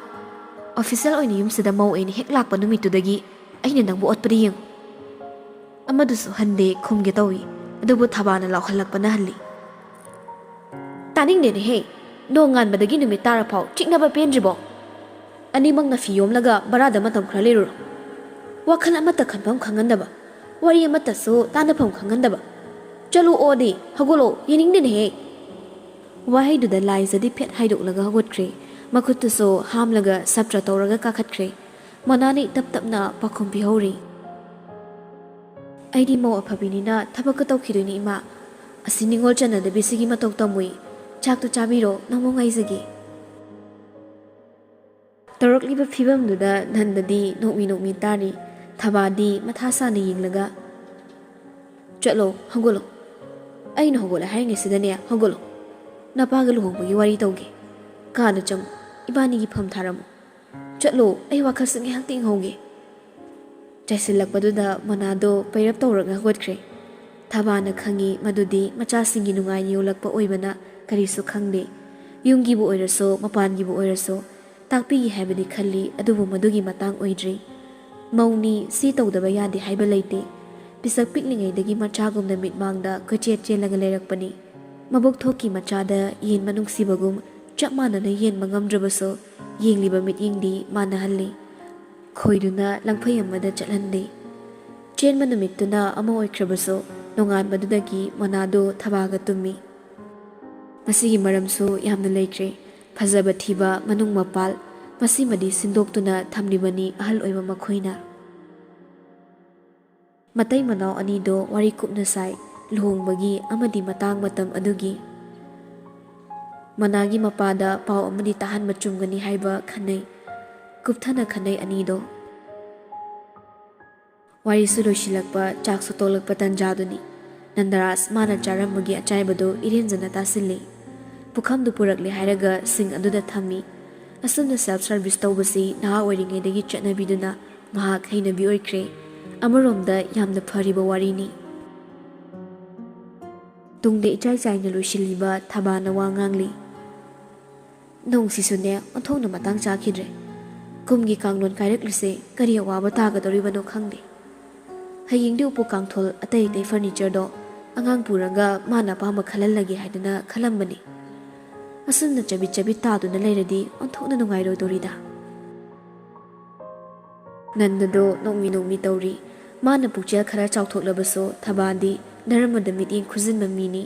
ꯑꯣꯐꯤꯁꯦꯜ ꯑꯣꯏꯅ ꯌꯨꯝꯁꯤꯗ ꯃꯧ ꯑꯩꯅ ꯍꯦꯛ ꯂꯥꯛꯄ ꯅꯨꯃꯤꯠꯇꯨꯗꯒꯤ ꯑꯩꯅ ꯅꯪꯕꯨ ꯑꯣꯠꯄꯗ ꯌꯦꯡꯉꯨ꯫ ꯑꯃꯗꯨꯁꯨ ꯍꯟꯗꯦ ꯈꯨꯝꯒꯦ ꯇꯧꯏ, ꯑꯗꯨꯕꯨ ꯊꯕꯥꯅ ꯂꯥꯎꯍꯜꯂꯛꯄꯅ ꯍꯜꯂꯤ꯫ ꯇꯥꯅꯤꯡꯗꯦꯅꯦꯍꯦ, ꯅꯣꯡ ꯉꯥꯟꯕꯗꯒꯤ ꯅꯨꯃꯤꯠ ꯇꯥꯔꯐꯥꯎ ꯆꯤꯛꯅꯕ ꯄꯦꯟꯗ꯭ꯔꯤꯕꯣ? ꯑꯅꯤꯃꯛꯅ ꯐꯤ ꯌꯣꯝꯂꯒ ꯕꯔꯥꯗ ꯃꯇꯝ ꯈꯔ ꯂꯩꯔꯨꯔꯣ꯫ ꯋꯥꯈꯜ ꯑꯃꯠꯇ ꯈꯟꯐꯝ ꯈꯪꯍꯟꯗꯕ, ꯋꯥꯔꯤ ꯑꯃꯠꯇꯁꯨ ꯇꯥꯟꯅꯐꯝ ꯈꯪꯍꯟꯗꯕ꯫ ꯆꯠꯂꯨ ꯑꯣꯗꯤ ꯍꯧꯒꯠꯂꯣ, ꯌꯦꯡꯅꯤꯡꯗꯦꯅꯦꯍꯦ꯫ ꯋꯥꯍꯩꯗꯨꯗ ꯂꯥꯏꯖꯗꯤ ꯐꯦꯠ ꯍꯥꯏꯗꯣꯛꯂꯒ ꯍꯧꯒꯠꯈ꯭ꯔꯦ, ꯃꯈꯨꯠꯇꯨꯁꯨ ꯍꯥꯝꯂꯒ ꯁꯞꯇ꯭ꯔ ꯇꯧꯔꯒ ꯀꯥꯈꯠꯈ꯭ꯔꯦ꯫ ꯃꯣꯅꯥꯅ ꯇꯞ ꯇꯞꯅ ꯄꯥꯈꯨꯝ ꯄꯤꯍꯧꯔꯤ꯫ ꯑꯩꯗꯤ ꯃꯧ ꯑꯐꯕꯤꯅꯤꯅ ꯊꯕꯛꯀ ꯇꯧꯈꯤꯗꯣꯏꯅꯤ ꯏꯃꯥ꯫ ꯑꯁꯤ ꯅꯤꯡꯉꯣꯜ ꯆꯟꯅꯗꯕꯤꯁꯤꯒꯤ ꯃꯇꯧ ꯇꯝꯃꯨꯏ, ꯆꯥꯛꯇꯨ ꯆꯥꯕꯤꯔꯣ, ꯅꯪꯕꯨ ꯉꯥꯏꯖꯒꯦ꯫ ꯇꯧꯔꯛꯂꯤꯕ ꯐꯤꯕꯝꯗꯨꯗ ꯅꯟꯗꯗꯤ ꯅꯣꯛꯃꯤ ꯅꯣꯛꯃꯤ ꯇꯥꯔꯤ, ꯊꯕꯥꯗꯤ ꯃꯊꯥ ꯁꯥꯅ ꯌꯦꯡꯂꯒ ꯆꯠꯂꯣ ꯍꯧꯒꯠꯂꯣ, ꯑꯩꯅ ꯍꯧꯒꯠꯂꯦ ꯍꯥꯏꯔꯤꯉꯩꯁꯤꯗꯅꯦ ꯍꯧꯒꯠꯂꯣ꯫ ꯅꯄꯥꯒ ꯂꯨꯍꯣꯡꯕꯒꯤ ꯋꯥꯔꯤ ꯇꯧꯒꯦ, ꯀꯥꯗ ꯆꯪꯉꯨ, ꯏꯕꯥꯅꯤꯒꯤ ꯐꯝ ꯊꯥꯔꯝꯃꯨ꯫ ꯆꯠꯂꯣ, ꯑꯩ ꯋꯥꯈꯜꯁꯤ ꯉꯥꯏꯍꯥꯛꯇ ꯏꯪꯍꯧꯒꯦ꯫ ꯆꯥꯏꯁꯤꯜꯂꯛꯄꯗꯨꯗ ꯃꯣꯅꯥꯗꯣ ꯄꯩꯔꯞ ꯇꯧꯔꯒ ꯍꯧꯒꯠꯈ꯭ꯔꯦ꯫ ꯊꯕꯥꯅ ꯈꯪꯉꯤ ꯃꯗꯨꯗꯤ ꯃꯆꯥꯁꯤꯡꯒꯤ ꯅꯨꯡꯉꯥꯏ ꯌꯣꯜꯂꯛꯄ ꯑꯣꯏꯕꯅ ꯀꯔꯤꯁꯨ ꯈꯪꯗꯦ꯫ ꯌꯨꯝꯒꯤꯕꯨ ꯑꯣꯏꯔꯁꯨ ꯃꯄꯥꯟꯒꯤꯕꯨ ꯑꯣꯏꯔꯁꯨ ꯇꯥꯛꯄꯤꯒꯦ ꯍꯥꯏꯕꯗꯤ ꯈꯜꯂꯤ, ꯑꯗꯨꯕꯨ ꯃꯗꯨꯒꯤ ꯃꯇꯥꯡ ꯑꯣꯏꯗ꯭ꯔꯤ꯫ ꯃꯧꯅꯤ, ꯁꯤ ꯇꯧꯗꯕ ꯌꯥꯗꯦ ꯍꯥꯏꯕ ꯂꯩꯇꯦ꯫ ꯄꯤꯁꯛ ꯄꯤꯛꯂꯤꯉꯩꯗꯒꯤ ꯃꯆꯥꯒꯨꯝꯅ ꯃꯤꯠꯃꯥꯡꯗ ꯀꯣꯏꯆꯦꯠ ꯆꯦꯜꯂꯒ ꯂꯩꯔꯛꯄꯅꯤ꯫ ꯃꯕꯨꯛ ꯊꯣꯛꯀꯤ ꯃꯆꯥꯗ ꯌꯦꯟꯕ ꯅꯨꯡꯁꯤꯕꯒꯨꯝ ꯆꯞ ꯃꯥꯟꯅꯅ ꯌꯦꯟꯕ ꯉꯝꯗ꯭ꯔꯕꯁꯨ ꯌꯦꯡꯂꯤꯕ ꯃꯤꯠꯌꯦꯡꯗꯤ ꯃꯥꯟꯅꯍꯜꯂꯤ, ꯈꯣꯏꯗꯨꯅ ꯂꯪꯐꯩ ꯑꯃꯗ ꯆꯠꯍꯟꯗꯦ꯫ ꯆꯦꯟꯕ ꯅꯨꯃꯤꯠꯇꯨꯅ ꯑꯃ ꯑꯣꯏꯈ꯭ꯔꯕꯁꯨ ꯅꯣꯡꯉꯥꯟꯕꯗꯨꯗꯒꯤ ꯃꯣꯅꯥꯗꯣ ꯊꯕꯥꯒ ꯇꯨꯝꯃꯤ꯫ ꯃꯁꯤꯒꯤ ꯃꯔꯝꯁꯨ ꯌꯥꯝꯅ ꯂꯩꯈ꯭ꯔꯦ꯫ ꯐꯖꯕ ꯊꯤꯕ ꯃꯅꯨꯡ ꯃꯄꯥꯜ, ꯃꯁꯤꯃꯗꯤ ꯁꯤꯟꯗꯣꯛꯇꯨꯅ ꯊꯝꯂꯤꯕꯅꯤ ꯑꯍꯜ ꯑꯣꯏꯕ ꯃꯈꯣꯏꯅ꯫ ꯃꯇꯩ ꯃꯅꯥꯎ ꯑꯅꯤꯗꯣ ꯋꯥꯔꯤ ꯀꯨꯞꯅ ꯁꯥꯏ, ꯂꯨꯍꯣꯡꯕꯒꯤ ꯑꯃꯗꯤ ꯃꯇꯥꯡ ꯃꯇꯝ ꯑꯗꯨꯒꯤ꯫ ꯃꯣꯅꯥꯒꯤ ꯃꯄꯥꯗ ꯄꯥꯎ ꯑꯃꯗꯤ ꯇꯥꯍꯟꯕ ꯆꯨꯝꯒꯅꯤ ꯍꯥꯏꯕ ꯈꯟꯅꯩ꯫ ꯀꯨꯞꯊꯅ ꯈꯟꯅꯩ ꯑꯅꯤꯗꯣ꯫ ꯋꯥꯔꯤꯁꯨ ꯂꯣꯏꯁꯤꯜꯂꯛꯄ, ꯆꯥꯛꯁꯨ ꯇꯣꯛꯂꯛꯄ ꯇꯟꯖꯥꯗꯨꯅꯤ꯫ ꯅꯟꯗꯔꯥꯖ ꯃꯥꯅ ꯆꯥꯔꯝꯕꯒꯤ ꯑꯆꯥꯏꯕꯗꯨ ꯏꯔꯦꯟꯖꯅ ꯇꯥꯁꯤꯜꯂꯤ꯫ ꯄꯨꯈꯝꯗꯨ ꯄꯨꯔꯛꯂꯦ ꯍꯥꯏꯔꯒ ꯁꯤꯡ ꯑꯗꯨꯗ ꯊꯝꯃꯤ꯫ ꯑꯁꯨꯝꯅ ꯁꯦꯜꯐ ꯁꯔꯚꯤꯁ ꯇꯧꯕꯁꯤ ꯅꯍꯥ ꯑꯣꯏꯔꯤꯉꯩꯗꯒꯤ ꯆꯠꯅꯕꯤꯗꯨꯅ ꯃꯍꯥꯛ ꯍꯩꯅꯕꯤ ꯑꯣꯏꯈ꯭ꯔꯦ꯫ ꯑꯃꯔꯣꯝꯗ ꯌꯥꯝꯅ ꯐꯔꯤꯕ ꯋꯥꯔꯤꯅꯤ꯫ ꯇꯨꯡꯗ ꯏꯆꯥꯏ ꯆꯥꯏꯅ ꯂꯣꯏꯁꯤꯜꯂꯤꯕ ꯊꯕꯥꯅ ꯋꯥ ꯉꯥꯡꯂꯤ꯫ ꯅꯣꯡꯁꯤꯁꯨꯅꯦ ꯑꯣꯟꯊꯣꯛꯅ ꯃꯇꯥꯡ ꯆꯥꯈꯤꯗ꯭ꯔꯦ꯫ ꯀꯨꯝꯒꯤ ꯀꯥꯡꯂꯣꯟ ꯀꯥꯏꯔꯛꯂꯤꯁꯦ ꯀꯔꯤ ꯑꯋꯥꯕ ꯇꯥꯒꯗꯧꯔꯤꯕꯅꯣ ꯈꯪꯗꯦ꯫ ꯍꯌꯦꯡꯗꯤ ꯎꯄꯨ ꯀꯥꯡꯊꯣꯜ ꯑꯇꯩ ꯑꯇꯩ ꯐꯔꯅꯤꯆꯔꯗꯣ ꯑꯉꯥꯡ ꯄꯨꯔꯒ ꯃꯥꯅ ꯑꯄꯥꯝꯕ ꯈꯜꯍꯜꯂꯒꯦ ꯍꯥꯏꯗꯅ ꯈꯜꯂꯝꯕꯅꯤ꯫ ꯑꯁꯨꯝꯅ ꯆꯕꯤꯠ ꯆꯕꯤꯠ ꯇꯥꯗꯨꯅ ꯂꯩꯔꯗꯤ ꯑꯣꯟꯊꯣꯛꯅ ꯅꯨꯡꯉꯥꯏꯔꯣꯏꯗꯧꯔꯤꯗ꯫ ꯅꯟꯗꯗꯣ ꯅꯣꯛꯃꯤ ꯅꯣꯛꯃꯤ ꯇꯧꯔꯤ꯫ ꯃꯥꯅ ꯄꯨꯛꯆꯦꯜ ꯈꯔ ꯆꯥꯎꯊꯣꯛꯂꯕꯁꯨ ꯊꯕꯥꯗꯤ ꯙꯔꯃꯗ ꯃꯤꯠꯌꯦꯡ ꯈꯨꯖꯤꯟꯕ ꯃꯤꯅꯤ꯫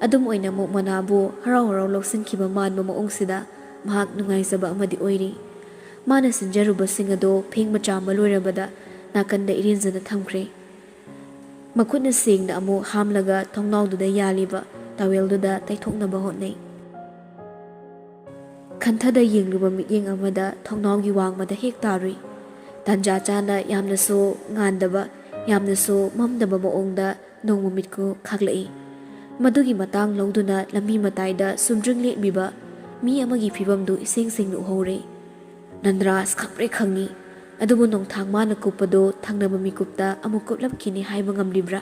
ꯑꯗꯨꯝ ꯑꯣꯏꯅꯃꯛ ꯃꯣꯅꯥꯕꯨ ꯍꯔꯥꯎ ꯍꯔꯥꯎ ꯂꯧꯁꯤꯟꯈꯤꯕ ꯃꯥꯟꯕ ꯃꯑꯣꯡꯁꯤꯗ ꯃꯍꯥꯛ ꯅꯨꯡꯉꯥꯏꯖꯕ ꯑꯃꯗꯤ ꯑꯣꯏꯔꯤ꯫ ꯃꯥꯅ ꯁꯤꯟꯖꯔꯨꯕꯁꯤꯡ ꯑꯗꯣ ꯐꯦꯡꯕ ꯆꯥꯝꯕ ꯂꯣꯏꯔꯕꯗ ꯅꯥꯀꯟꯗ ꯏꯔꯦꯟꯖꯅ ꯊꯝꯈ꯭ꯔꯦ꯫ ꯃꯈꯨꯠꯅ ꯁꯦꯡꯅ ꯑꯃꯨꯛ ꯍꯥꯝꯂꯒ ꯊꯣꯡꯅꯥꯎꯗꯨꯗ ꯌꯥꯜꯂꯤꯕ ꯇꯥꯋꯦꯜꯗꯨꯗ ꯇꯩꯊꯣꯛꯅꯕ ꯍꯣꯠꯅꯩ꯫ ꯈꯟꯊꯗ ꯌꯦꯡꯂꯨꯕ ꯃꯤꯠꯌꯦꯡ ꯑꯃꯗ ꯊꯣꯡꯅꯥꯎꯒꯤ ꯋꯥꯡꯃꯗ ꯍꯦꯛ ꯇꯥꯔꯨꯏ꯫ ꯇꯥꯟꯖꯥ ꯆꯥꯅ ꯌꯥꯝꯅꯁꯨ ꯉꯥꯟꯗꯕ ꯌꯥꯝꯅꯁꯨ ꯃꯝꯗꯕ ꯃꯑꯣꯡꯗ ꯅꯣꯡ ꯃꯃꯤꯠꯀꯨ ꯈꯥꯛꯂꯛꯏ꯫ ꯃꯗꯨꯒꯤ ꯃꯇꯥꯡ ꯂꯧꯗꯨꯅ ꯂꯝꯕꯤ ꯃꯇꯥꯏꯗ ꯁꯨꯝꯗ꯭ꯔꯤꯡ ꯂꯦꯞꯂꯤꯕ ꯃꯤ ꯑꯃꯒꯤ ꯐꯤꯕꯝꯗꯨ ꯏꯁꯦꯡ ꯁꯦꯡꯅ ꯎꯍꯧꯔꯦ꯫ ꯅꯟꯗꯔꯥꯖ ꯈꯪꯄ꯭ꯔꯦꯛ ꯈꯪꯉꯤ, ꯑꯗꯨꯕꯨ ꯅꯣꯡꯊꯥꯡ ꯃꯥꯅ ꯀꯨꯞꯄꯗꯨ ꯊꯪꯅꯕ ꯃꯤꯀꯨꯞꯇ ꯑꯃꯨꯛ ꯀꯨꯞꯂꯞꯈꯤꯅꯤ ꯍꯥꯏꯕ ꯉꯝꯂꯤꯕ꯭ꯔꯥ?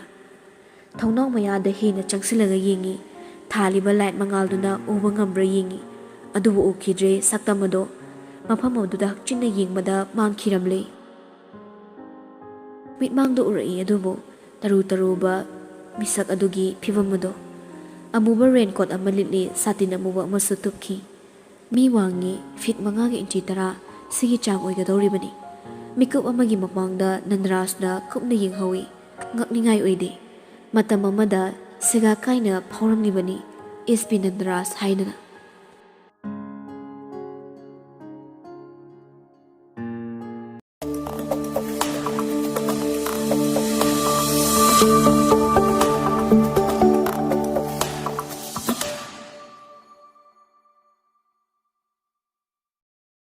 ꯊꯣꯡꯅꯥꯎ ꯃꯌꯥꯗ ꯍꯦꯟꯅ ꯆꯪꯁꯤꯜꯂꯒ ꯌꯦꯡꯉꯤ꯫ ꯊꯥꯜꯂꯤꯕ ꯂꯥꯏꯠ ꯃꯉꯥꯜꯗꯨꯅ ꯎꯕ ꯉꯝꯕ꯭ꯔꯥ ꯌꯦꯡꯉꯤ, ꯑꯗꯨꯕꯨ ꯎꯈꯤꯗ꯭ꯔꯦ ꯁꯛꯇꯝ ꯑꯗꯣ꯫ ꯃꯐꯝ ꯑꯗꯨꯗ ꯍꯛꯆꯤꯟꯅ ꯌꯦꯡꯕꯗ ꯃꯥꯡꯈꯤꯔꯝꯂꯦ꯫ ꯃꯤꯠꯃꯥꯡꯗ ꯎꯔꯛꯏ, ꯑꯗꯨꯕꯨ Taru taruba misak adugi phibam ado. Amuba raincoat ama litli satin amuba amasu tupki. Mi wangi fit mangagi inchi tara sigi chang oigadoribani. Mikup amagi mapangda Nandrasna kupna yinghawi ngakningai oide. Matam amada siga kaina phauramnibani SB Nandras hainana.